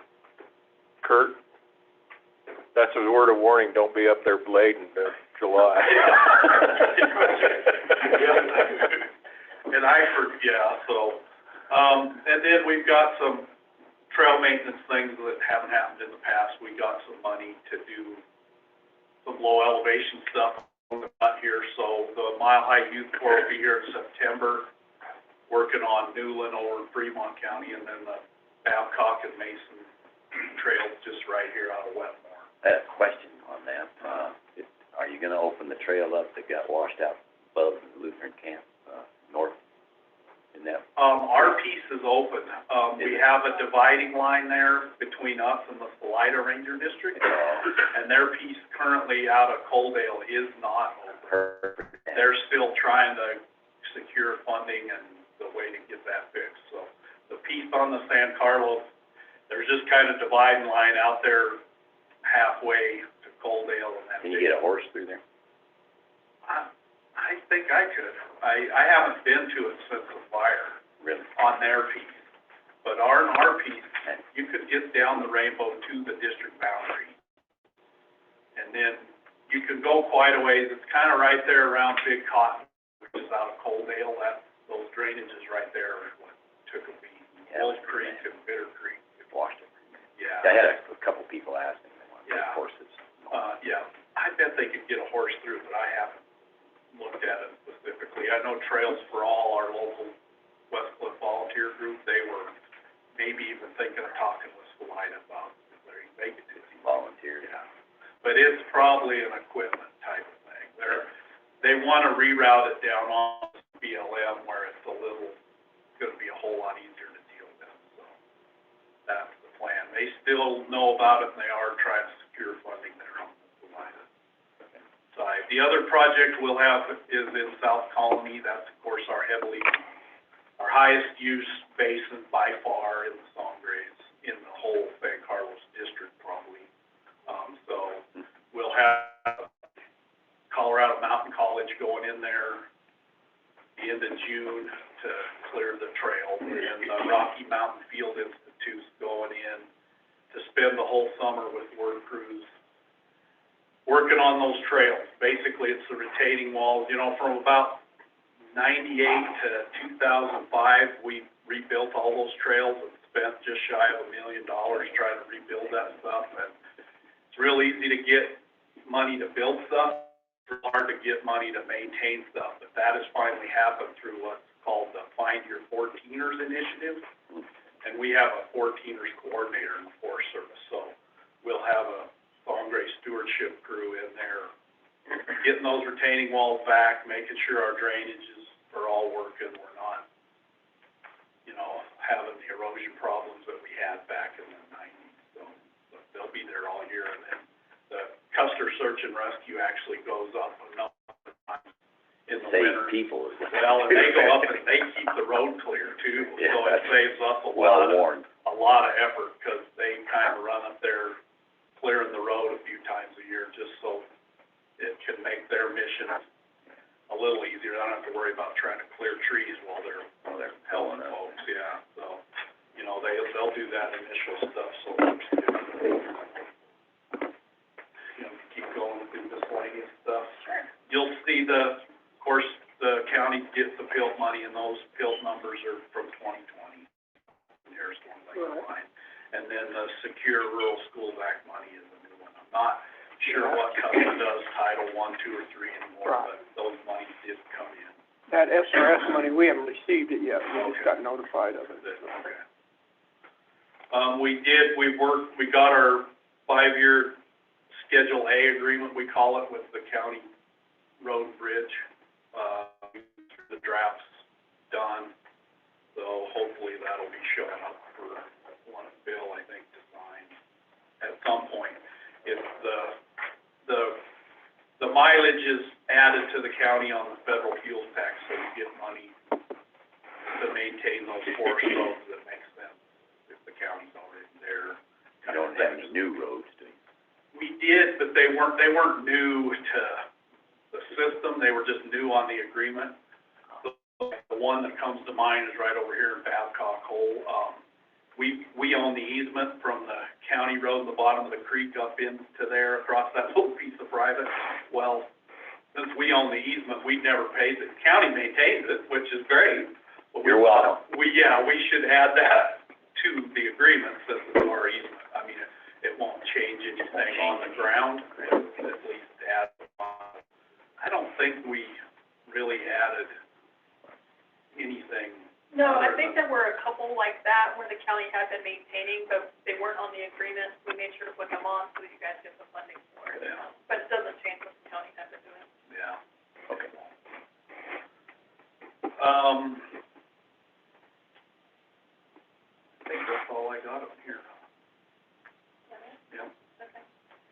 Kurt, that's a word of warning, don't be up there blading in July. And and then we've got some trail maintenance things that haven't happened in the past. We got some money to do some low elevation stuff out here, so the Mile High Youth Corps will be here in September, working on Newland over in Fremont County, and then the Babcock and Mason trails just right here out of Wetmore. I have a question on that. Are you gonna open the trail up that got washed out above the Lutheran camp, north? In that, Our piece is open. We have a dividing line there between us and the Salida Ranger District, and their piece currently out of Coaldale is not open. They're still trying to secure funding and the way to get that fixed. So the piece on the San Carlos, there's just kind of dividing line out there halfway to Coaldale and that. can you get a horse through there? I think I could. I haven't been to it since the fire Really? on their piece. But our piece, you could get down the rainbow to the district boundary. And then you could go quite a ways. It's kind of right there around Big Cotton, which is out of Coaldale. Those drainages right there are what took a beat. Wolf Creek and Bitter Creek. Washed it. Yeah. I had a couple people ask me, they wanted Yeah. horses. Yeah. I bet they could get a horse through, but I haven't looked at it specifically. I know Trails for All, our local West Cliff volunteer group, they were maybe even thinking of talking with Salida about whether you make it to the Volunteer. Yeah. But it's probably an equipment type of thing. They wanna reroute it down on BLM where it's gonna be a whole lot easier to deal with, so that's the plan. They still know about it and they are trying to secure funding there on the Salida side. The other project we'll have is in South Colony. That's of course our highest use basin by far in the Sangres, in the whole San Carlos district probably. So we'll have Colorado Mountain College going in there the end of June to clear the trail, and the Rocky Mountain Field Institute's going in to spend the whole summer with work crews working on those trails. Basically, it's the retaining walls, from about 98 to 2005, we rebuilt all those trails and spent just shy of $1 million trying to rebuild that stuff, and it's real easy to get money to build stuff. It's hard to get money to maintain stuff, but that has finally happened through what's called the Find Your 14ers initiative, and we have a 14ers coordinator in the Forest Service, so we'll have a Sangre stewardship crew in there, getting those retaining walls back, making sure our drainages are all working, we're not, having the erosion problems that we had back in the 90s, so they'll be there all year, and then the Custer Search and Rescue actually goes up a number of times in the winter. Save people. Well, and they go up and they keep the road clear too, so it saves us a Well warned. lot of effort, because they kind of run up there clearing the road a few times a year, just so it can make their mission a little easier. They don't have to worry about trying to clear trees while they're helping folks, yeah, so, they'll do that initial stuff, so folks keep going with the miscellaneous stuff. You'll see of course, the the county gets the PILT money, and those PILT numbers are from 2020. There's one like mine. And then the Secure Rural Schools Act money is a new one. I'm not sure what Custer does, Title I, II, or III anymore, but those monies did come in. That SRS money, we haven't received it yet, we just got notified of it. Okay. We got our 5-year Schedule A agreement, we call it, with the county road and bridge. The draft's done, so hopefully that'll be showing up for one bill, I think, to sign at some point. If the mileage is added to the county on the federal fuel tax, so we get money to maintain those forest roads, that makes sense, if the county's already there. You don't have any new roads, do you? We did, but they weren't new to the system, they were just new on the agreement. The one that comes to mind is right over here in Babcock Hole. We own the easement from the county road in the bottom of the creek up into there, across that little piece of private. Well, since we own the easement, we never paid it. The county maintains it, which is great. But You're welcome. we should add that to the agreement, since it's our easement. I mean, it won't change anything on the ground, at least add on. I don't think we really added anything. No, I think there were a couple like that where the county had been maintaining, but they weren't on the agreement. We made sure to put them on so that you guys get the funding for it. Yeah. But it doesn't change what the county had been doing. Yeah. Okay. I think that's all I got up here. Yeah. Okay.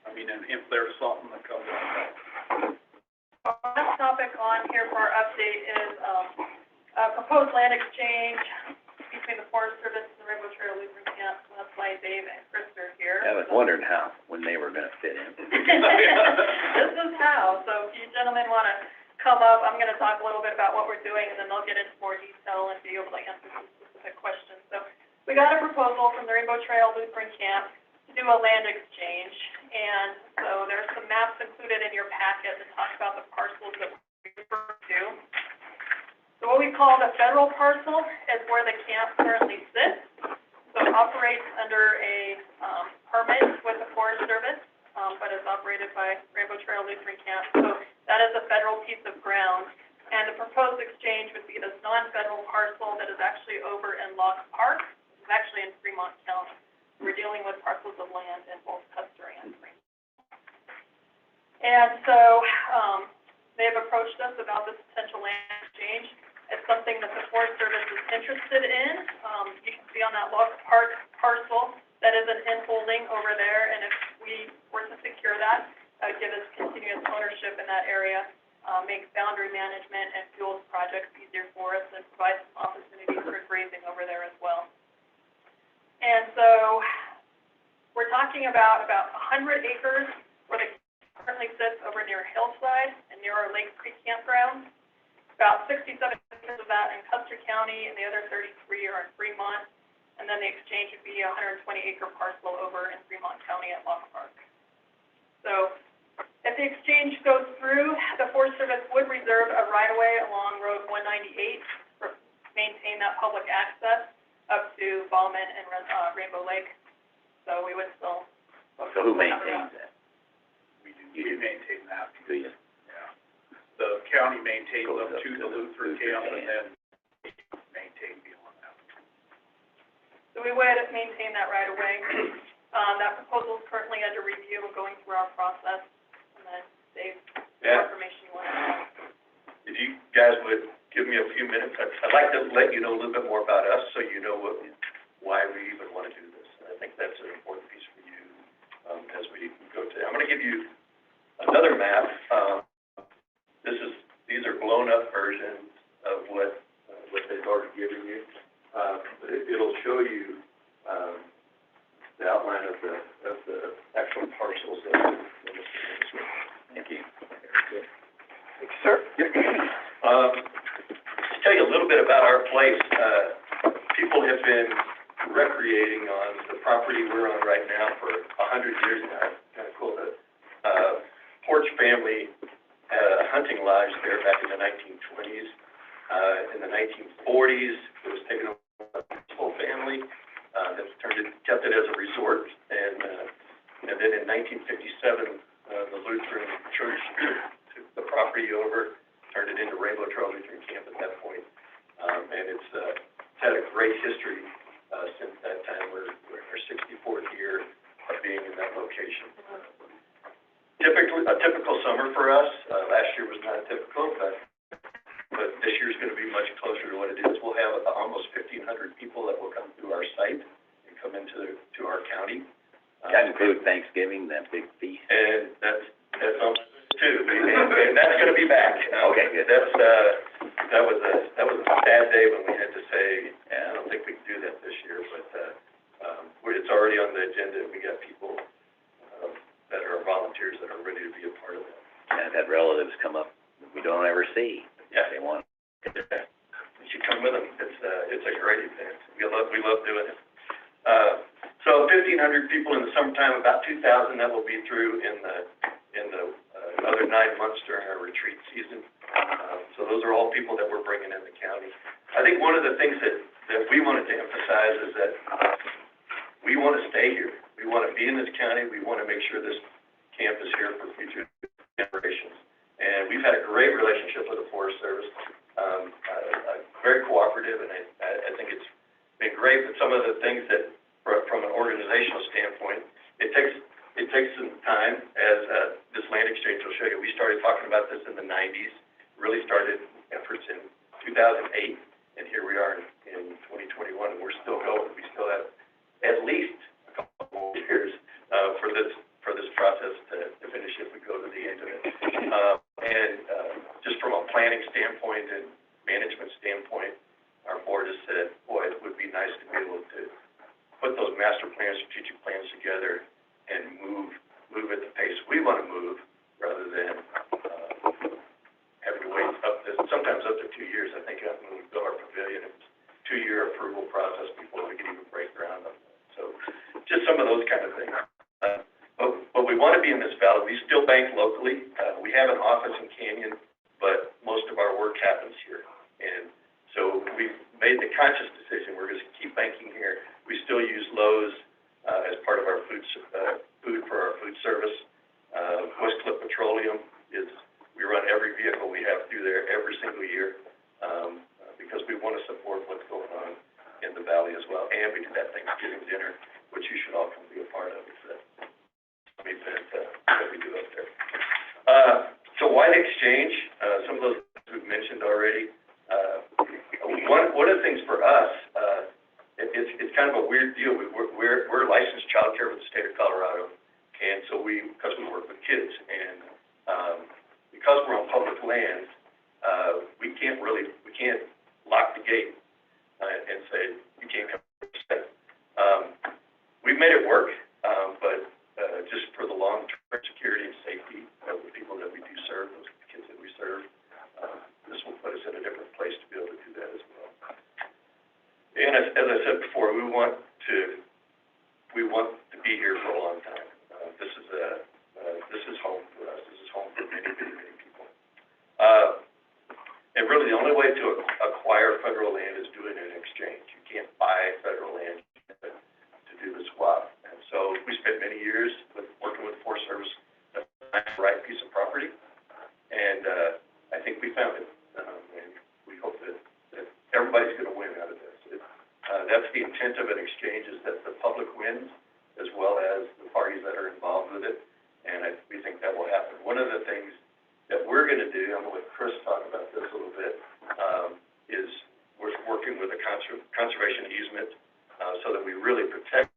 I mean, and if there's something that comes up. Last topic on here for our update is, proposed land exchange between the Forest Service and the Rainbow Trail Lutheran Camp. So that's why Dave and Chris are here. I was wondering when they were gonna fit in. This is how. So if you gentlemen want to come up, I'm going to talk a little bit about what we're doing, and then they'll get into more detail and be able to answer some specific questions. So we got a proposal from the Rainbow Trail Lutheran Camp to do a land exchange. And so there's some maps included in your packet that talk about the parcels that we refer to. So what we call the federal parcel is where the camp currently sits. So it operates under a permit with the Forest Service, but is operated by Rainbow Trail Lutheran Camp. So that is a federal piece of ground. And the proposed exchange would be this non-federal parcel that is actually over in Lock Park. It's actually in Fremont County. We're dealing with parcels of land in both Custer and Fremont. And so they have approached us about this potential land exchange. It's something that the Forest Service is interested in. You can see on that Lock Park parcel that is an in-holding over there, and if we were to secure that, that would give us continuous ownership in that area, make boundary management and fuels projects easier for us, and provide some opportunities for grazing over there as well. And so we're talking about 100 acres where the camp currently sits over near Hillside and near our Lake Creek campground. About 67 acres of that in Custer County, and the other 33 are in Fremont. And then the exchange would be a 120-acre parcel over in Fremont County at Lock Park. So if the exchange goes through, the Forest Service would reserve a right-of-way along Road 198 for maintain that public access up to Ballman and Rainbow Lake. So we would still. So who maintains that? We do. We maintain that. Do you? The county maintains up to the Lutheran camp, and then we maintain beyond that. So we would maintain that right away. That proposal is currently under review and going through our process. And then, Dave, more information you want to know. If you guys would give me a few minutes, I'd like to let you know a little bit more about us, so you know why we even want to do this. And I think that's an important piece for you as we go today. I'm going to give you another map. These are blown-up versions of what they've already given you, but it'll show you the outline of the actual parcels in the Thank you. Thanks, sir. To tell you a little bit about our place, people have been recreating on the property we're on right now for 100 years now. It's kind of cool. The Porch family had a hunting lodge there back in the 1920s. In the 1940s, it was taken over by the whole family, that kept it as a resort, and then in 1957, the Lutheran Church took the property over, turned it into Rainbow Trail Lutheran Camp at that point. And it's had a great history since that time. We're in our 64th year of being in that location. A typical summer for us, last year was not typical, but this year's going to be much closer to what it is. We'll have almost 1,500 people that will come through our site and come into our county. That includes Thanksgiving, that big feast. And that's on too, and that's going to be back. Okay, good. That was a sad day when we had to say, I don't think we can do that this year, but it's already on the agenda. We got people that are volunteers that are ready to be a part of it. And I've had relatives come up we don't ever see. Yeah. They want. You should come with them. It's a great event. We love doing it. So 1,500 people in the summertime, about 2,000 that will be through in the other 9 months during our retreat season. So those are all people that we're bringing in the county. I think one of the things that we wanted to emphasize is that we want to stay here. We want to be in this county. We want to make sure this camp is here for future generations. And we've had a great relationship with the Forest Service, very cooperative, and I think it's been great. But some of the things that, from an organizational standpoint, it takes some time, as this land exchange will show you. We started talking about this in the 90s, really started efforts in 2008, and here we are in 2021, and we're still going. We still have at least a couple more years for this process to finish if we go to the end of it. Just from a planning standpoint and management standpoint, our board has said, boy, it would be nice to be able to put those master plans, strategic plans together and move at the pace we want to move, rather than having to wait sometimes up to 2 years. I think when we built our pavilion, it was a 2-year approval process before we could even break ground on that. So just some of those kind of things. But we want to be in this valley. We still bank locally. We have an office in Canyon, but most of our work happens here. And so we've made the conscious decision, we're going to keep banking here. We still use Lowe's as part of our food for our food service. West Cliff Petroleum we run every vehicle we have through there every single year, because we want to support what's going on in the valley as well. And we do that Thanksgiving dinner, which you should all come be a part of. It's an event that we do up there. So why the exchange? Some of those we've mentioned already. One of the things for us, it's kind of a weird deal. We're licensed child care with the state of Colorado, and so because we work with kids, and because we're on public lands, we can't lock the gate and say you can't come stay. We've made it work, but just for the long-term security and safety of the people that we do serve, those kids that we serve, this will put us in a different place to be able to do that as well. And as I said before, we want to be here for a long time. This is home for us. This is home for many, many, many people. And really, the only way to acquire federal land is doing an exchange. You can't buy federal land to do the swap. And so we spent many years working with the Forest Service to find the right piece of property, and I think we found it. And we hope that everybody's going to win out of this. That's the intent of an exchange, is that the public wins as well as the parties that are involved with it, and we think that will happen. One of the things that we're going to do, I'm going to let Chris talk about this a little bit, is we're working with a conservation easement so that we really protect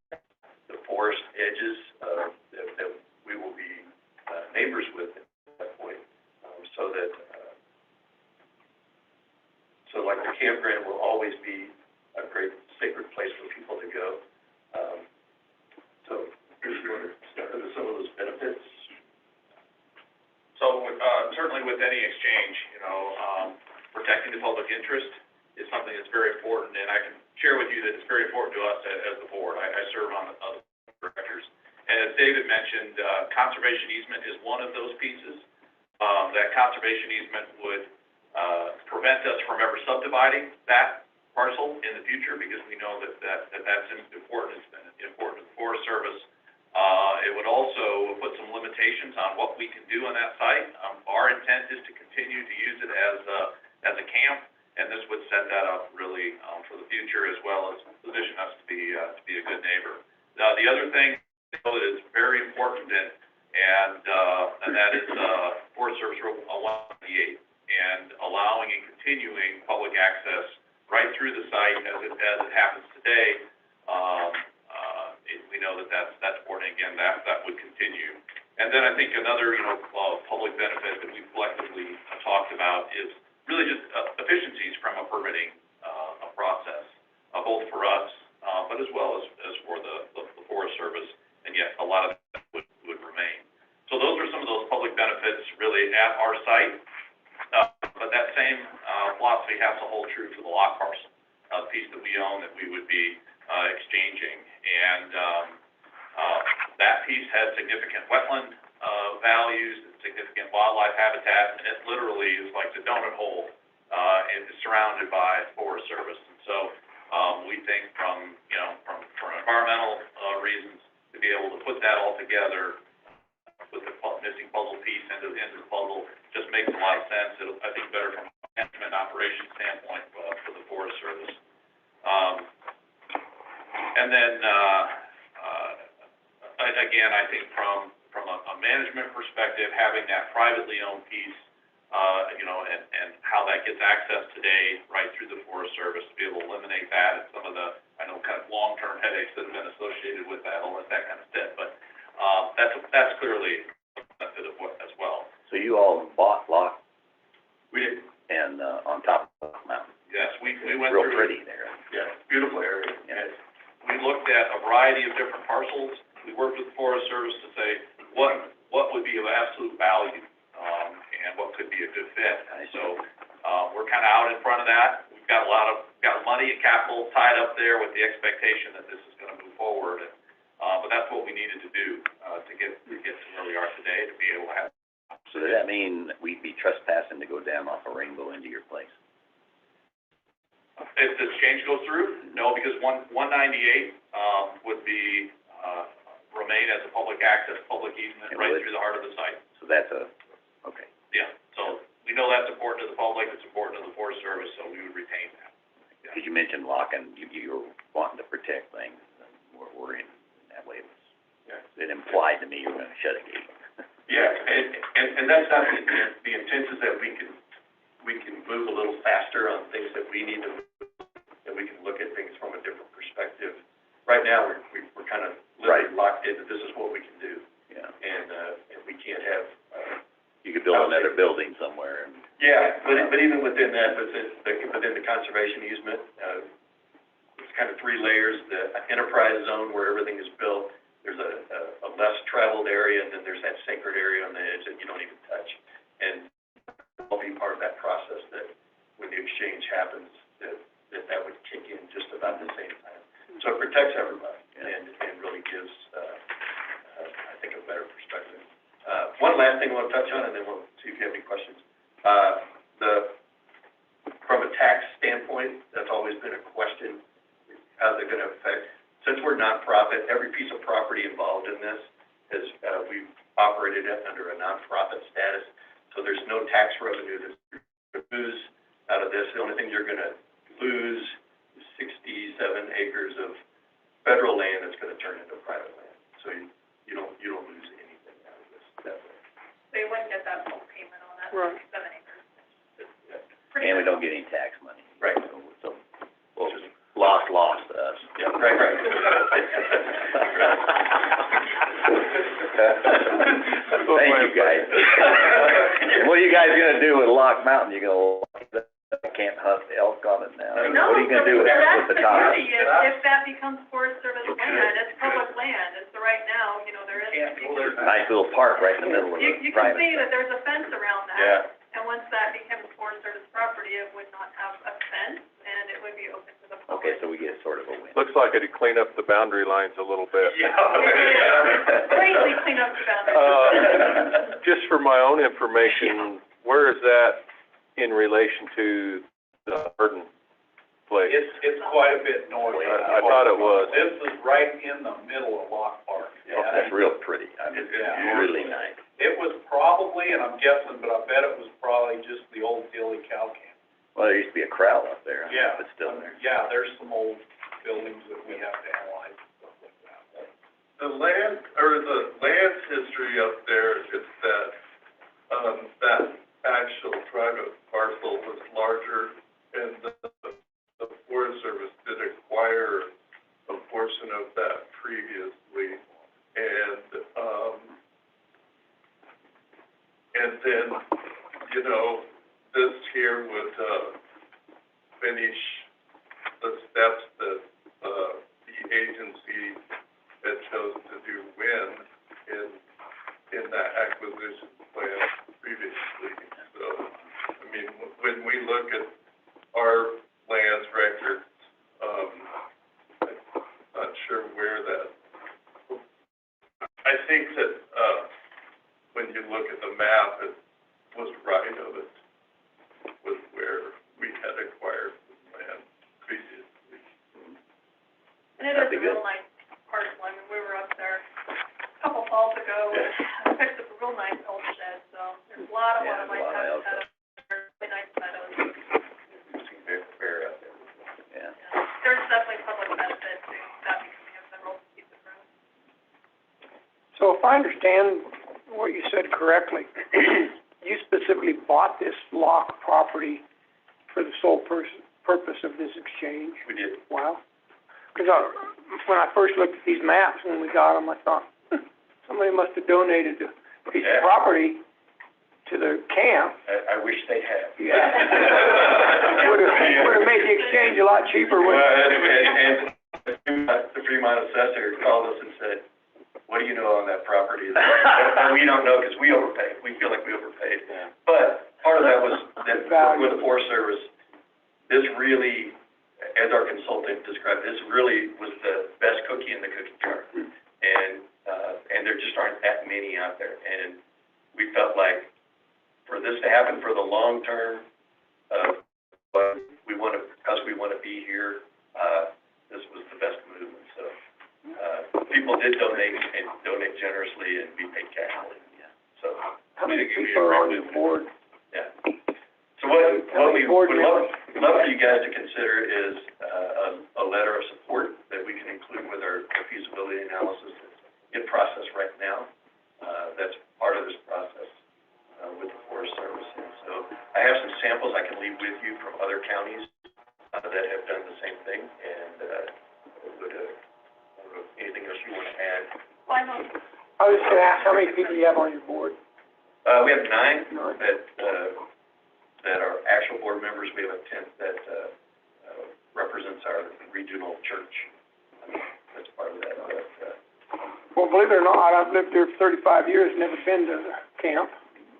the forest edges that we will be neighbors with at that point, so like the campground will always be a great sacred place for people to go. So, Chris, you want to step into some of those benefits? So, certainly with any exchange, protecting the public interest is something that's very important, and I can share with you that it's very important to us as the board. I serve on the directors. And as David mentioned, conservation easement is one of those pieces. That conservation easement would prevent us from ever subdividing that parcel in the future, because we know that's important, it's been important to the Forest Service. It would also put some limitations on what we can do on that site. Our intent is to continue to use it as a camp, and this would set that up really, for the future, as well as position us to be a good neighbor. The other thing that is very important, and that is, Forest Service Rule 198, and allowing and continuing public access right through the site as it happens today. We know that's important, again, that would continue. And then I think another, public benefit that we've collectively talked about is really just efficiencies from a permitting process, both for us, but as well as for the Forest Service, and yet a lot of that would remain. So those are some of those public benefits really at our site, but that same philosophy has to hold true for the lot parcel, the piece that we own that we would be exchanging. And that piece has significant wetland values and significant wildlife habitat, and it literally is like the donut hole, and it's surrounded by Forest Service. And so we think from environmental reasons, to be able to put that all together with the missing puzzle piece into the puzzle just makes a lot of sense. I think better from a management operation standpoint for the Forest Service. And then again, I think from a management perspective, having that privately owned piece, and how that gets access today right through the Forest Service, to be able to eliminate that and some of the, I know, kind of long-term headaches that have been associated with that, I'll let that kind of sit. But that's clearly a benefit as well. So you all bought Lock? We did. And, on top of Lock Mountain? Yes, we went Real through. pretty there. Yeah, beautiful area. Yes. We looked at a variety of different parcels. We worked with the Forest Service to say what would be of absolute value, and what could be a good fit. And so, we're kind of out in front of that. We've got got money and capital tied up there with the expectation that this is gonna move forward. And, but that's what we needed to do, to get to where we are today, to be able to have. So does that mean we'd be trespassing to go down off of Rainbow into your place? If this change goes through, no, because 198, would be, remain as a public access, public easement right through the heart of the site. So that's okay. Yeah, so we know that's important to the public, it's important to the Forest Service, so we would retain that. Yeah. Because you mentioned locking, you were wanting to protect things, and we're in that way. It implied to me you were gonna shut a gate. Yeah, and that's not the intent. The intent is that we can move a little faster on things that we need to move, and we can look at things from a different perspective. Right now, we're kind of literally locked into this is what we can do. Yeah. And we can't have, you could build another building somewhere and. Yeah, but even within that, within the conservation easement, it's kind of 3 layers. The enterprise zone where everything is built, there's a less traveled area, and then there's that sacred area on the edge that you don't even touch. And will be part of that process that when the exchange happens, that would kick in just about the same time. So it protects everybody and really gives, I think, a better perspective. One last thing I want to touch on, and then we'll see if you have any questions. From a tax standpoint, that's always been a question, how's it gonna affect? Since we're nonprofit, every piece of property involved in this is, we've operated it under a nonprofit status, so there's no tax revenue to lose out of this. The only thing you're gonna lose is 67 acres of federal land that's gonna turn into private land. So you don't lose anything out of this that way. So you wouldn't get that full payment on that Right. 7 acres. And we don't get any tax money. Right. So well, lost to us. Yeah, right. Thank you, guys. And what are you guys gonna do with Lock Mountain? You can't hunt elk on it now? No, What are you gonna do with the top? that's the beauty, if that becomes Forest Service land, it's public land, and so right now, there is. Nice little park right in the middle of You the can private. see that there's a fence around that. Yeah. And once that becomes Forest Service property, it would not have a fence, and it would be open to the public. Okay, so we get sort of a win. Looks like it'd clean up the boundary lines a little bit. Greatly clean up the boundaries. Just for my own information, where is that in relation to the Burden place? It's quite a bit north. I thought it was. This is right in the middle of Lock Park. Yeah, that's real pretty. I mean, Yeah. really nice. It was probably, and I'm guessing, but I bet it was probably just the old Dilly cow camp. Well, there used to be a corral up there. I don't know Yeah. if it's still there. Yeah, there's some old buildings that we have to analyze and stuff like that. The land history up there is that, that actual private parcel was larger, and the Forest Service did acquire a portion of that previously, and then, you know, this here would, finish the steps that, the agency had chose to do in that acquisition plan previously. So, I mean, when we look at our lands records, I'm not sure where that, I think that, when you look at the map, it was right of it, was where we had acquired the land previously. And it is a real nice parcel. I mean, we were up there a couple falls ago, and I picked up a real nice old shed, so there's a lot of nice habitat, really nice meadows. See bear out there. Yeah. There's definitely public benefit to that becoming a federal piece of road. So if I understand what you said correctly, you specifically bought this lock property for the sole purpose of this exchange? We did. Wow. Because when I first looked at these maps, when we got them, I thought, somebody must have donated a piece of property to the camp. I wish they had. Yeah. Would have made the exchange a lot cheaper, Well, wouldn't it? and the Fremont assessor called us and said, what do you know on that property? And we don't know, because we overpaid, we feel like we overpaid. But part of that was that with the Forest Service, this really, as our consultant described, this really was the best cookie in the cookie jar. And there just aren't that many out there. And we felt like for this to happen for the long term, because we want to be here, this was the best move. And so, people did donate and donate generously, and we paid cash. So. How many people are on your board? Yeah. So what we would love for you guys to consider is, a letter of support that we can include with our feasibility analysis. It's in process right now. That's part of this process, with the Forest Service. And so I have some samples I can leave with you from other counties, that have done the same thing. And, anything else you want to add? Well, I know, I was just gonna ask, how many people you have on your board? We have 9 that are actual board members. We have a 10th that, represents our regional church. That's part of that, Well, believe it or not, I've lived there for 35 years, never been to the camp,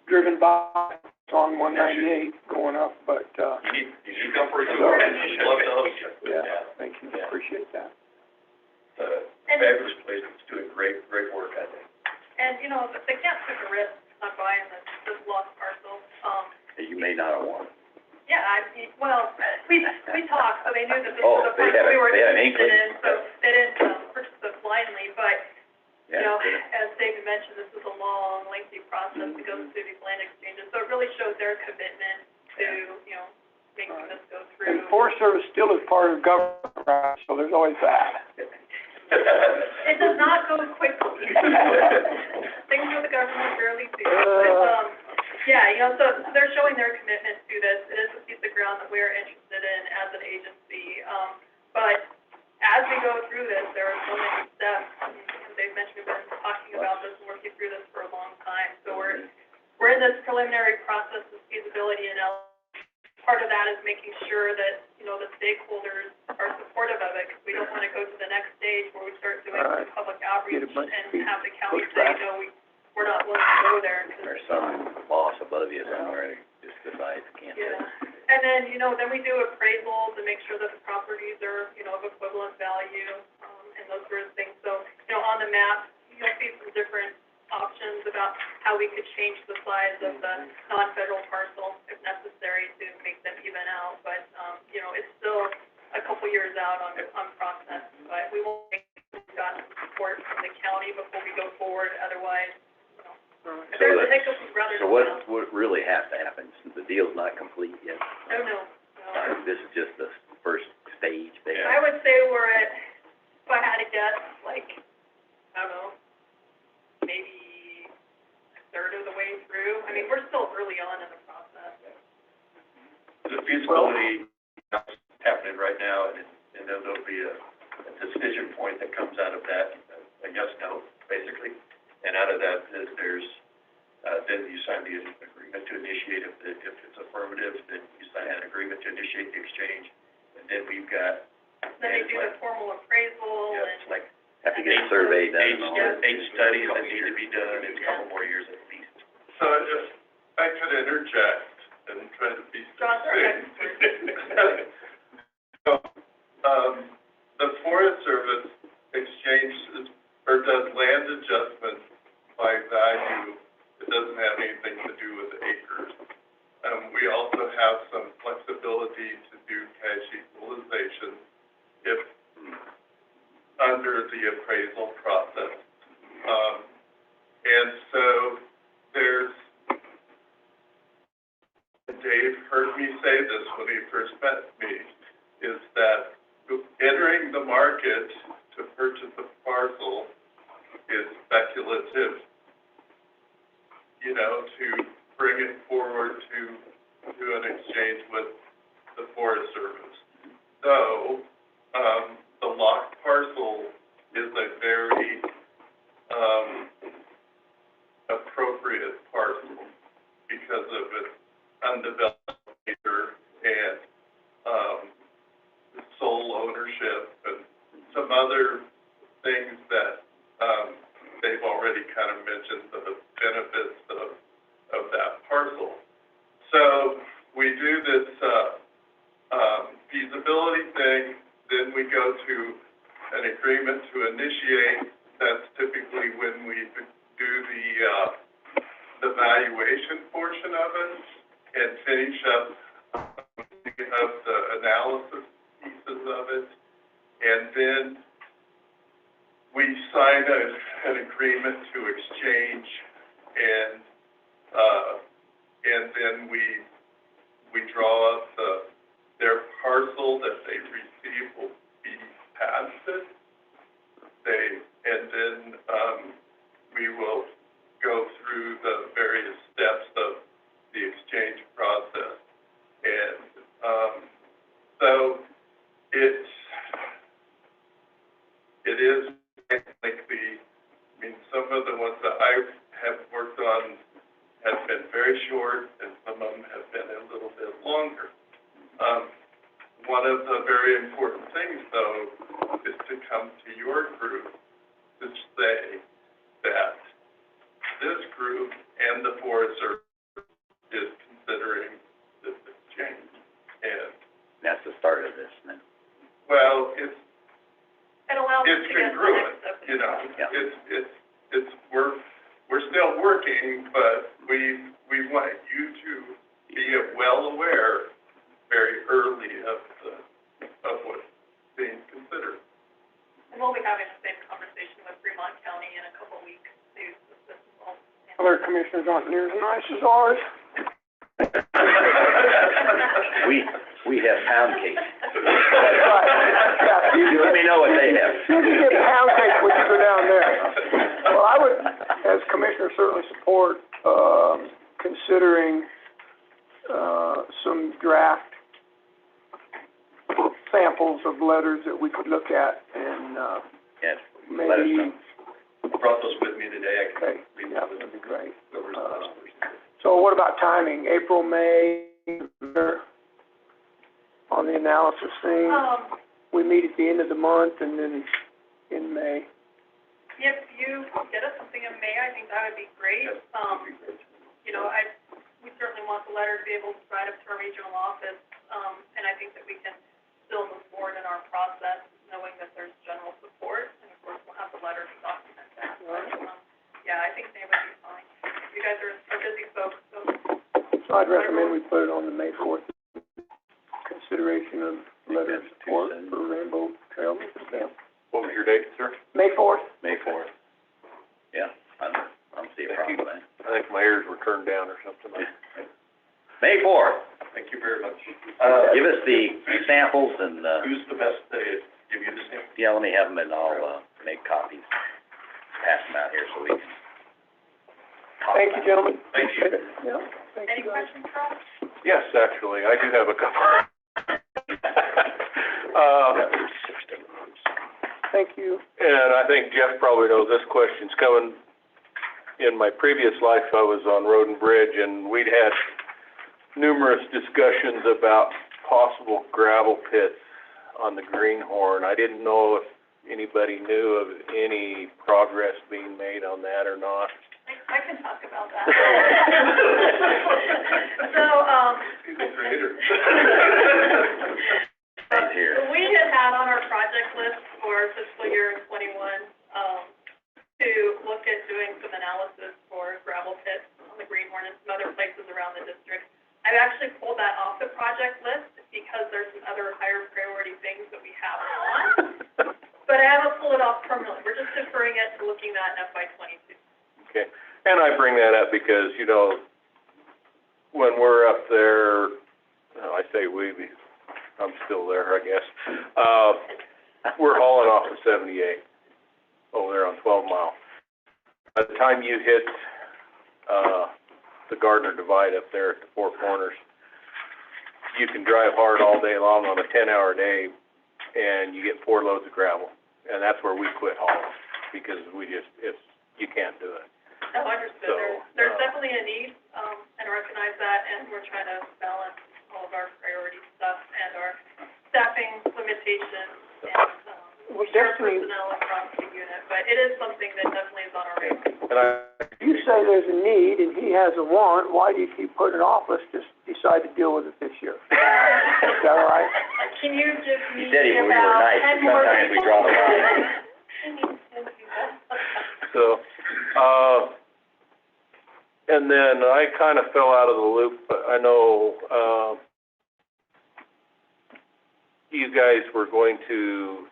driven by, it's on 198 going up, but, you need to come for a tour. We'd love to host you. yeah, thank you, appreciate that. Fabulous place. It's doing great work, I think. and, you know, they can't take a risk on buying this lost parcel. You may not have won. Yeah, we talked, so they knew that this Oh, was a they parcel had we were an interested inkling? in, so they didn't purchase it blindly, but, you Yeah, know, good. as David mentioned, this is a long, lengthy process to go through these land exchanges, so it really shows their commitment to, you know, making this go through. And Forest Service still is part of government, right, so there's always that. It does not go quickly. Things with the government rarely do, but, yeah, you know, so they're showing their commitment to this. It is a piece of ground that we're interested in as an agency, but as we go through this, there are so many steps. As Dave mentioned, we've been talking about this and working through this for a long time, so we're in this preliminary process of feasibility analysis. Part of that is making sure that, you know, the stakeholders are supportive of it, because we don't want to go to the next stage where we start doing some public outreach and have the county say, no, we're not willing to go there. There's some boss above you somewhere that just decides can't do it. Yeah, and then, you know, then we do appraisals and make sure that the properties are, you know, of equivalent value, and those sort of things. So, you know, on the map, you'll see some different options about how we could change the size of the non-federal parcel if necessary to make them even out, but, you know, it's still a couple years out on process, but we will make sure we've got some support from the county before we go forward, otherwise, you know, if there's a hiccup, we'd rather. So what really has to happen, since the deal's not complete yet? Oh, no. This is just the first stage, basically. I would say we're at, if I had to guess, like, I don't know, maybe a third of the way through. I mean, we're still early on in the process. The feasibility is happening right now, and then there'll be a decision point that comes out of that, a yes, no, basically. And out of that, there's, then you sign the agreement to initiate, if it's affirmative, then you sign an agreement to initiate the exchange. And then we've got. Then they do the formal appraisal Yeah, and. it's like Have to get a survey done and all that. eight studies that need to be done, it's a couple more years at least. So if I could interject and try to be John's our succinct. So, the Forest Service exchanges, or does land adjustments by value. It doesn't have anything to do with acres. We also have some flexibility to do cash equalization if under the appraisal process. And so there's, Dave heard me say this when he first met me, is that entering the market to purchase a parcel is speculative, you know, to bring it forward to an exchange with the Forest Service. So, the locked parcel is a very, appropriate parcel because of its undeveloped nature and, sole ownership and some other things that, they've already kind of mentioned, the benefits of that parcel. So we do this, feasibility thing, then we go to an agreement to initiate. That's typically when we do the valuation portion of it and finish up of the analysis pieces of it. And then we sign an agreement to exchange, and then we draw up their parcel that they receive will be passed it. And then we will go through the various steps of the exchange process. And so it is technically, I mean, some of the ones that I have worked on have been very short, and some of them have been a little bit longer. One of the very important things, though, is to come to your group to say that this group and the Forest Service is considering this exchange. And That's the start of this, then. well, It allows us it's to get the congruent, next step. you know, Yeah. it's, we're still working, but we want you to be well aware very early of what's being considered. And we'll be having the same conversation with Fremont County in a couple weeks, too, so this is all. Other commissioners aren't near as nice as ours. We have pound cake. That's right. Yeah, You let me know what they have. you can get pound cake when you go down there. Well, I would, as commissioner, certainly support, considering, some draft samples of letters that we could look at and, Yes, let us know. I brought those with me today, I okay, can read yeah, them. that'd be great. Whoever's the last person. So what about timing? April, May, on the analysis thing? We meet at the end of the month and then in May. If you get us something in May, I think that would be great. You know, we certainly want the letter to be able to write up to our regional office, and I think that we can still move forward in our process, knowing that there's general support, and of course, we'll have the letter to document that. But, yeah, I think May would I'd recommend we put it on the May 4th consideration of letter of support for Rainbow Trail Mission Camp. What was your date, sir? May 4th. May 4th. Yeah, I don't see a problem with that. I think my ears were turned down or something like that. May 4th. Thank you very much. Give us the samples and, Who's the best to give you the sample? yeah, let me have them and I'll, make copies. Pass them out here so we can talk Thank you, about it. gentlemen. Thank you. Yeah, thank Any you guys. questions, Rob? Yes, actually, I do have a couple. Thank you. And I think Jeff probably knows this question's coming. In my previous life, I was on Road and Bridge, and we'd had numerous discussions about possible gravel pits on the Greenhorn. I didn't know if anybody knew of any progress being made on that or not. I can talk about that. So, He's a creator. Right here. we had on our project list for fiscal year 21, to look at doing some analysis for gravel pits on the Greenhorn and some other places around the district. I've actually pulled that off the project list because there's some other higher priority things that we have on. But I haven't pulled it off permanently. We're just deferring it to looking at in FY 22. Okay, and I bring that up because, you know, when we're up there, well, I say we, I'm still there, I guess. We're hauling off of 78 over there on 12 Mile. By the time you hit, the Gardner Divide up there at the Four Corners, you can drive hard all day long on a 10-hour day, and you get 4 loads of gravel. And that's where we quit hauling, because we just, you can't do it. No, understood. So, There's definitely a need, and recognize that, and we're trying to balance all of our priority stuff and our staffing limitations and, Well, share definitely, personnel across the unit, but it is something that definitely is on our radar. And you say there's a need and he has a want, why do you keep putting it off? Let's just decide to deal with it this year. Is that all right? Can you give me He said we were about nice, 10 but more sometimes we draw the line. so, and then I kind of fell out of the loop, but I know, you guys were going to,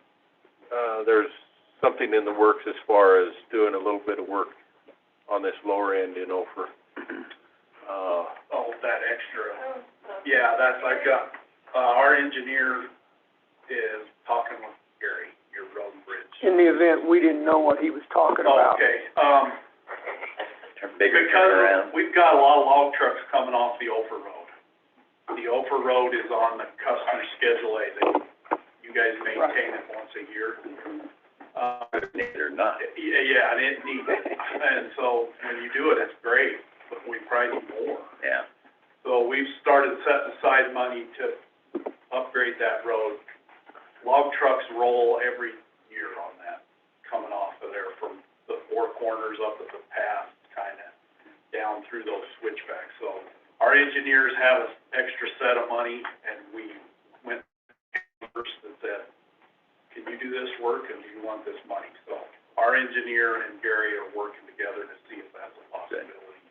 there's something in the works as far as doing a little bit of work on this lower end in Ophir. Oh, that extra, yeah, that's, I've got, our engineer is talking with Gary, your road and bridge. In the event, we didn't know what he was talking about. Okay, Bigger turnaround. because we've got a lot of log trucks coming off the Ophir Road. The Ophir Road is on the Custer Schedule A, that you guys maintain it once a year. They're not. Yeah, and it needs it, and so when you do it, it's great, but we probably need more. Yeah. So we've started setting aside money to upgrade that road. Log trucks roll every year on that, coming off of there from the Four Corners up at the pass, kinda down through those switchbacks. So our engineers have an extra set of money, and we went first and said, can you do this work, and do you want this money? So our engineer and Gary are working together to see if that's a possibility.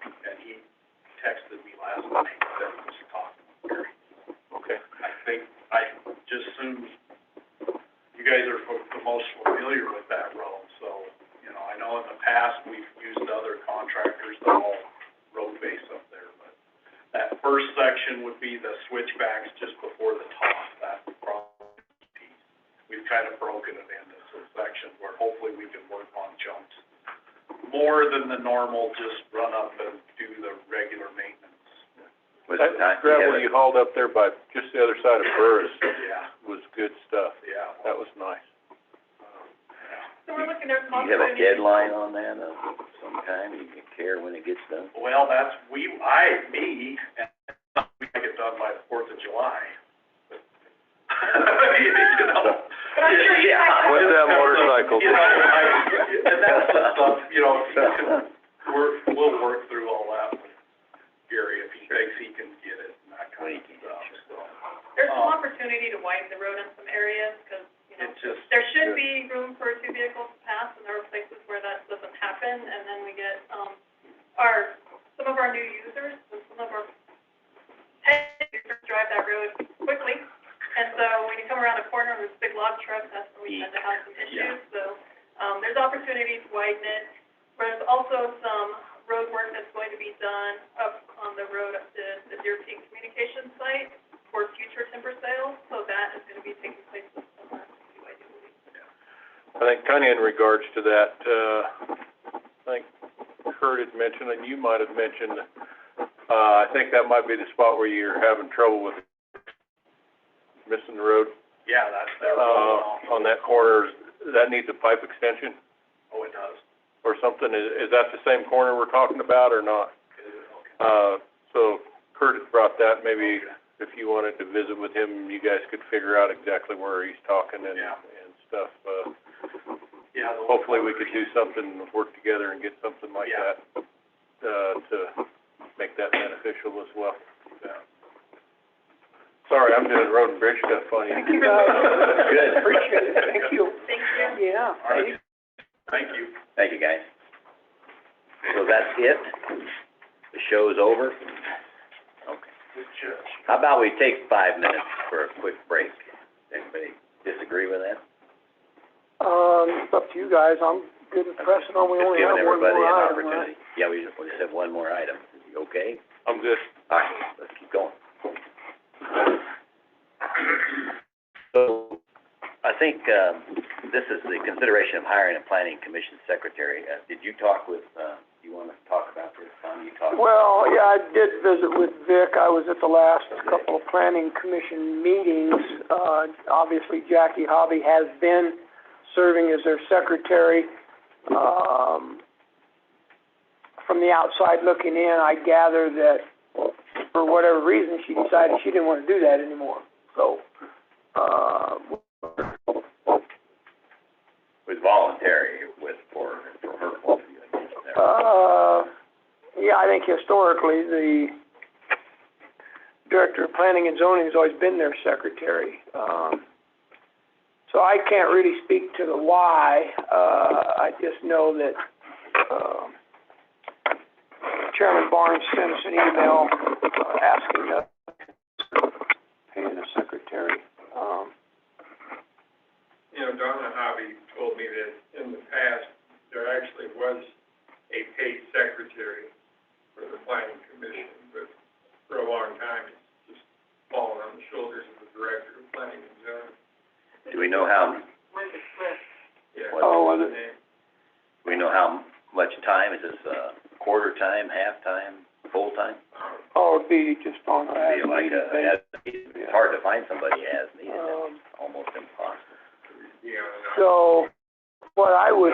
And he texted me last night, said he was talking with Gary. Okay. I think, I just assume you guys are the most familiar with that road, so, you know, I know in the past we've used other contractors to haul road base up there, but that first section would be the switchbacks just before the top, that's the problem piece. We've kind of broken it into some sections where hopefully we can work on jumps more than the normal, just run up and do the regular maintenance. That gravel you hauled up there by just the other side of Burris Yeah, was good stuff. yeah. That was nice. So we're looking, there's Do you have a possibilities. deadline on that of some kind? You can care when it gets done? Well, that's, and we make it done by the 4th of July. You know? But I'm sure you guys have. With that motorcycle. You know, and that's the stuff, you know, we'll work through all that with Gary if he thinks he can get it and that kind of stuff, so. There's some opportunity to widen the road in some areas, because, you know, It's just, there should be room for 2 vehicles to pass, and there are places where that doesn't happen, and then we get, some of our new users, and some of our around a corner with big log trucks, that's when we tend to have some issues, so, there's opportunity to widen it. There's also some road work that's going to be done up on the road up to the Deer Peak Communications site for future timber sales, so that is gonna be taking place this summer, I do believe. I think kind of in regards to that, I think Kurt had mentioned, and you might have mentioned, I think that might be the spot where you're having trouble with missing the road. Yeah, that's their On that corner, that needs a pipe extension Oh, it does. or something. Is that the same corner we're talking about or not? So Kurt had brought that, maybe if you wanted to visit with him, you guys could figure out exactly where he's talking and stuff. Yeah. Hopefully we could do something, work together and get something like that, to make that beneficial as well. Sorry, I'm doing road and bridge stuff for you. Thank you guys. Good. Appreciate it, thank you. Thank you. Yeah. All right. Thank you. Thank you, guys. So that's it? The show's over? Okay. Good judge. How about we take 5 minutes for a quick break? Anybody disagree with that? It's up to you guys, I'm good at pressing on, we Just only giving have one everybody more an item, opportunity. right? Yeah, we just have one more item. You okay? I'm good. All right, let's keep going. So, I think, this is the consideration of hiring a planning commission secretary. Did you talk with, you wanna talk about this, Tom? You talked? Well, yeah, I did visit with Vic, I was at the last couple of planning commission meetings. Obviously Jackie Hobby has been serving as their secretary. From the outside looking in, I gather that for whatever reason, she decided she didn't want to do that anymore. So, It was voluntary for her point of view, I guess, there. yeah, I think historically, the director of planning and zoning has always been their secretary. So I can't really speak to the why. I just know that, Chairman Barnes sent us an email, asking us to pay the secretary. You know, Donna Hobby told me that in the past, there actually was a paid secretary for the planning commission, but for a long time, it's just fallen on the shoulders of the director of planning and zoning. Do we know how, Yeah. Oh, was it? do we know how much time? Is this, quarter time, half time, full time? Oh, it'd be just on an Be like as-needed a, basis. it's hard to find somebody as needed, Um, it's almost impossible. Yeah. So, what I would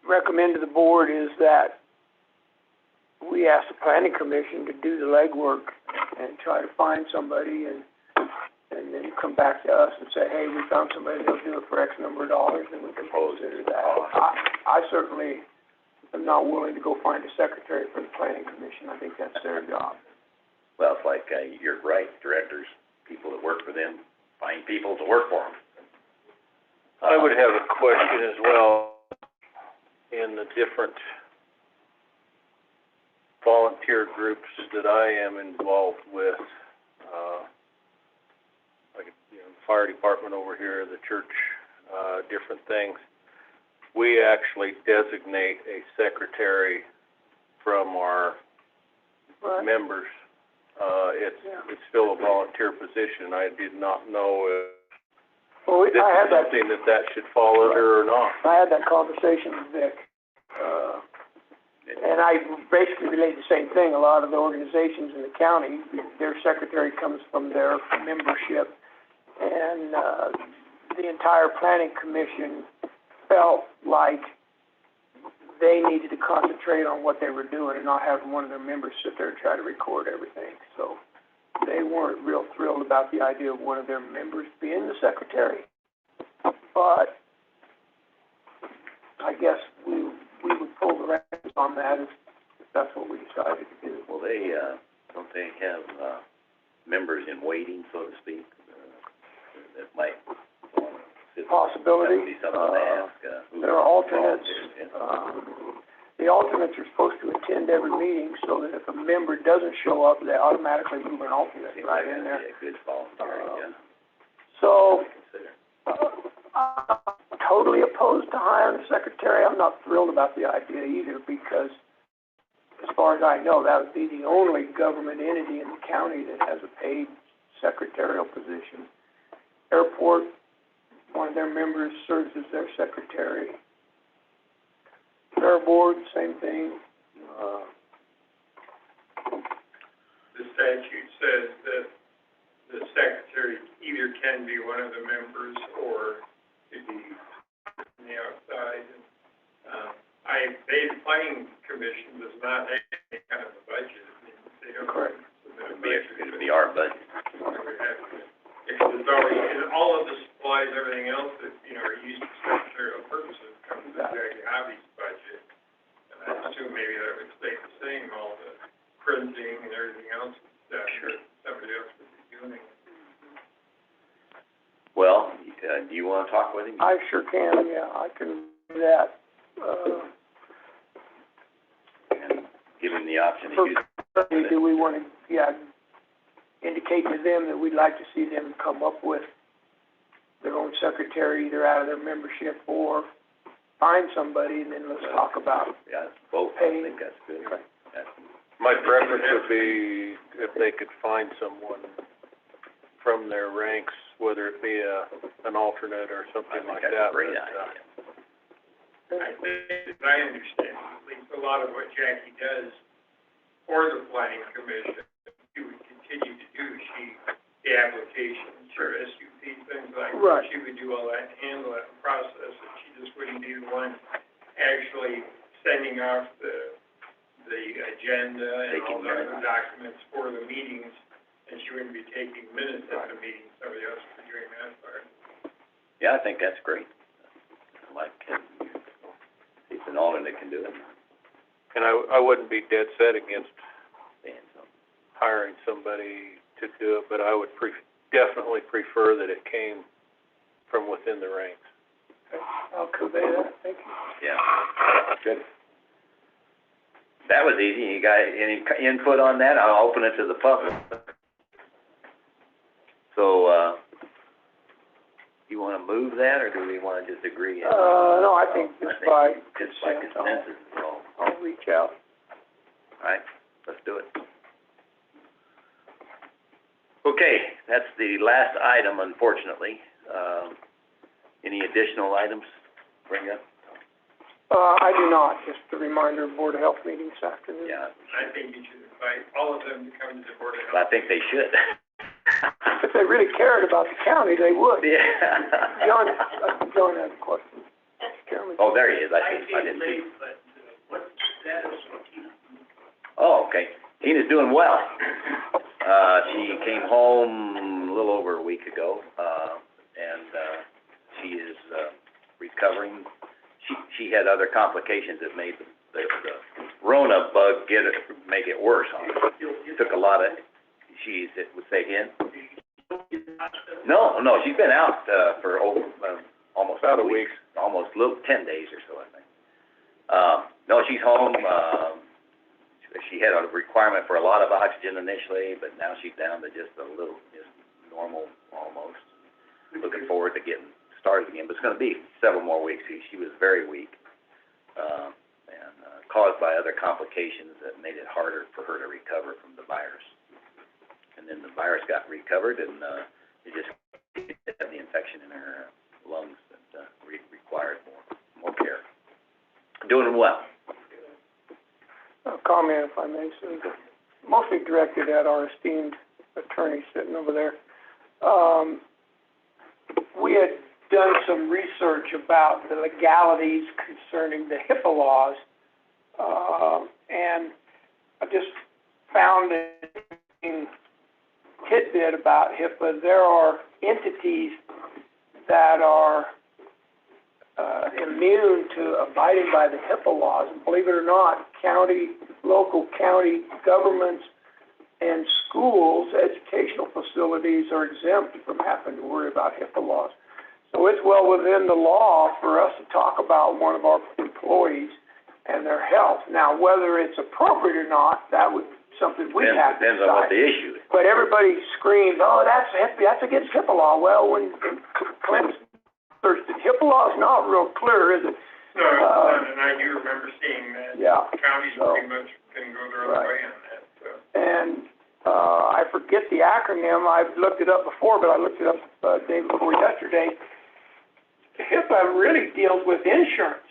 recommend to the board is that we ask the planning commission to do the legwork and try to find somebody and then come back to us and say, hey, we found somebody that'll do it for X number of dollars, and we can consider that. I certainly am not willing to go find a secretary for the planning commission. I think that's their job. Well, it's like, you're right, directors, people that work for them, find people to work for them. I would have a question as well in the different volunteer groups that I am involved with, like, you know, the fire department over here, the church, different things. We actually designate a secretary from our members. It's still a volunteer position. I did not know if Well, this is something that should fall under or not. I had that conversation with Vic, and I basically relayed the same thing. A lot of the organizations in the county, their secretary comes from their membership, and, the entire planning commission felt like they needed to concentrate on what they were doing and not having one of their members sit there and try to record everything. So they weren't real thrilled about the idea of one of their members being the secretary. But I guess we would pull the reins on that if that's what we decided to do. Well, they, don't they have, members in waiting, so to speak, that might, Possibility. that would be something to ask, who There are alternates. volunteers, The alternates are supposed to attend every meeting so that if a member doesn't show up, they automatically move an alternate Seems right like in that'd there. be a good volunteering, So, secretary, I'm not thrilled about the idea either, because as far as I know, that would be the only government entity in the county that has a paid secretarial position. Airport, one of their members serves as their secretary. Fair board, same thing. The statute says that the secretary either can be one of the members or could be on the outside. The planning commission does not have any kind of a budget. They don't. Correct. It'd be our budget. It's already, and all of the supplies, everything else that, are used for secretarial purposes comes out of the hobby's budget. And I assume maybe that would stay the same, all the printing and everything else, that somebody else would be doing. Well, do you wanna talk with him? I sure can, yeah, I can do that. And give him the option to use. Do we wanna, indicate to them that we'd like to see them come up with their own secretary, either out of their membership or find somebody, and then let's talk about Yeah, both, I think that's good. That's, My preference would be if they could find someone from their ranks, whether it be an alternate or something like that. that's a great but, idea. I think, as I understand, at least a lot of what Jackie does for the planning commission, she would continue to do, the applications for SUP, things like that. Right. She would do all that, handle that process, and she just wouldn't be the one actually sending off the agenda and all the other documents for the meetings, and she wouldn't be taking minutes at the meeting, somebody else would be doing that part. Yeah, I think that's great. Like, he's an alternate that can do it. And I wouldn't be dead set against And so, hiring somebody to do it, but I would definitely prefer that it came from within the ranks. I'll convey that, thank you. yeah, good. That was easy. You got any input on that? I'll open it to the public. So, you wanna move that, or do we wanna just agree? No, I think just by Just by consent, consensus, so, I'll reach out. all right, let's do it. Okay, that's the last item, unfortunately. Any additional items to bring up? I do not, just a reminder, Board of Health meeting this afternoon. Yeah, I think you should invite all of them to come to the Board of Health. I think they should. If they really cared about the county, they would. Yeah. John has a question. Chairman. Oh, there he is, I didn't see. Oh, okay. Tina's doing well. She came home a little over a week ago, and she is recovering. She had other complications that made the Rona bug make it worse on her. Took a lot of, it would say again? No, she's been out for almost About a week. almost 10 days or so, I think. No, she's home. She had a requirement for a lot of oxygen initially, but now she's down to just normal almost. Looking forward to getting started again, but it's going to be several more weeks. She was very weak, and caused by other complications that made it harder for her to recover from the virus. And then the virus got recovered, and it just had the infection in her lungs that required more care. Doing well. A comment, if I may, sir, mostly directed at our esteemed attorney sitting over there. We had done some research about the legalities concerning the HIPAA laws, and I just found a tidbit about HIPAA. There are entities that are immune to abiding by the HIPAA laws. And believe it or not, local county governments and schools, educational facilities are exempt from having to worry about HIPAA laws. So it's well within the law for us to talk about one of our employees and their health. Now, whether it's appropriate or not, that would be something we have to decide. Depends on what the issue is. But everybody screams, oh, that's against HIPAA law. Well, when Clinton searched it, HIPAA law is not real clear, is it? No, and I do remember seeing that. Yeah. Counties So- pretty much can go their own Right. way on that, so. And, I forget the acronym, I've looked it up before, but I looked it up, day before yesterday. HIPAA really deals with insurance.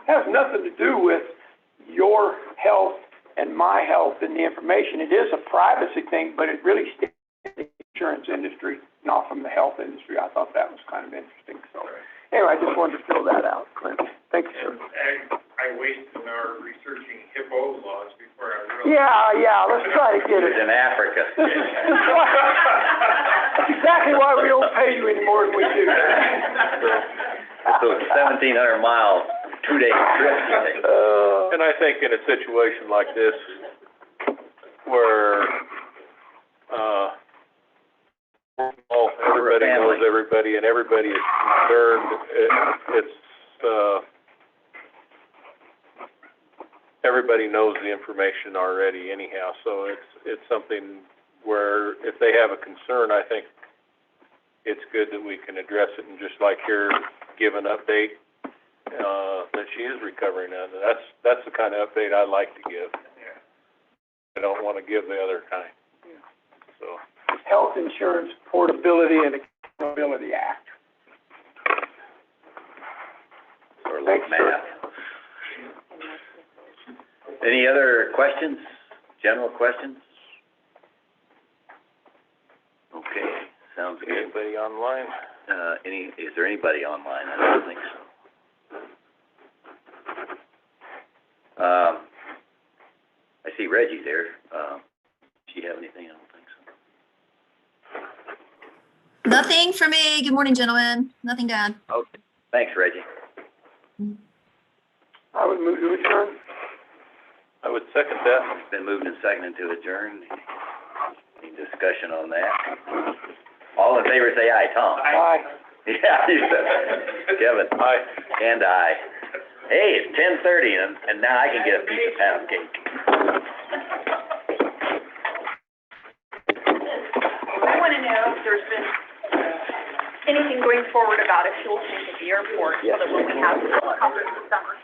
It has nothing to do with your health and my health and the information. It is a privacy thing, but it really stays in the insurance industry, not from the health industry. I thought that was kind of interesting, so. Anyway, I just wanted to fill that out, Clint. Thank you, sir. I wasted an hour researching HIPAA laws before I realized. Yeah, let's try to get It's it. in Africa. That's exactly why we don't pay you any more than we do. So it's 1,700 miles, 2-day trip. And I think in a situation like this, where, everybody knows everybody and everybody is concerned, everybody knows the information already anyhow, so it's something where if they have a concern, I think it's good that we can address it and just like here, give an update, that she is recovering on it. That's the kind of update I like to give. Yeah. I don't wanna give the other kind, so. Health Insurance Portability and Accountability Act. Or like math. Any other questions? General questions? Okay, sounds good. Anybody online? Is there anybody online? I don't think so. I see Reggie there. Does she have anything? I don't think so. Nothing for me. Good morning, gentlemen. Nothing to add. Okay, thanks, Reggie. I would move to adjourn. I would second that. It's been moved and seconded to adjourn. Any discussion on that? All in favor, say aye. Tom? Aye. Yeah, you said it. Kevin? Aye. And aye. Hey, it's 10:30 and now I can get a piece of pound cake. I wanna know if there's been anything going forward about a fuel tank at the airport, so that when we have conference this summer,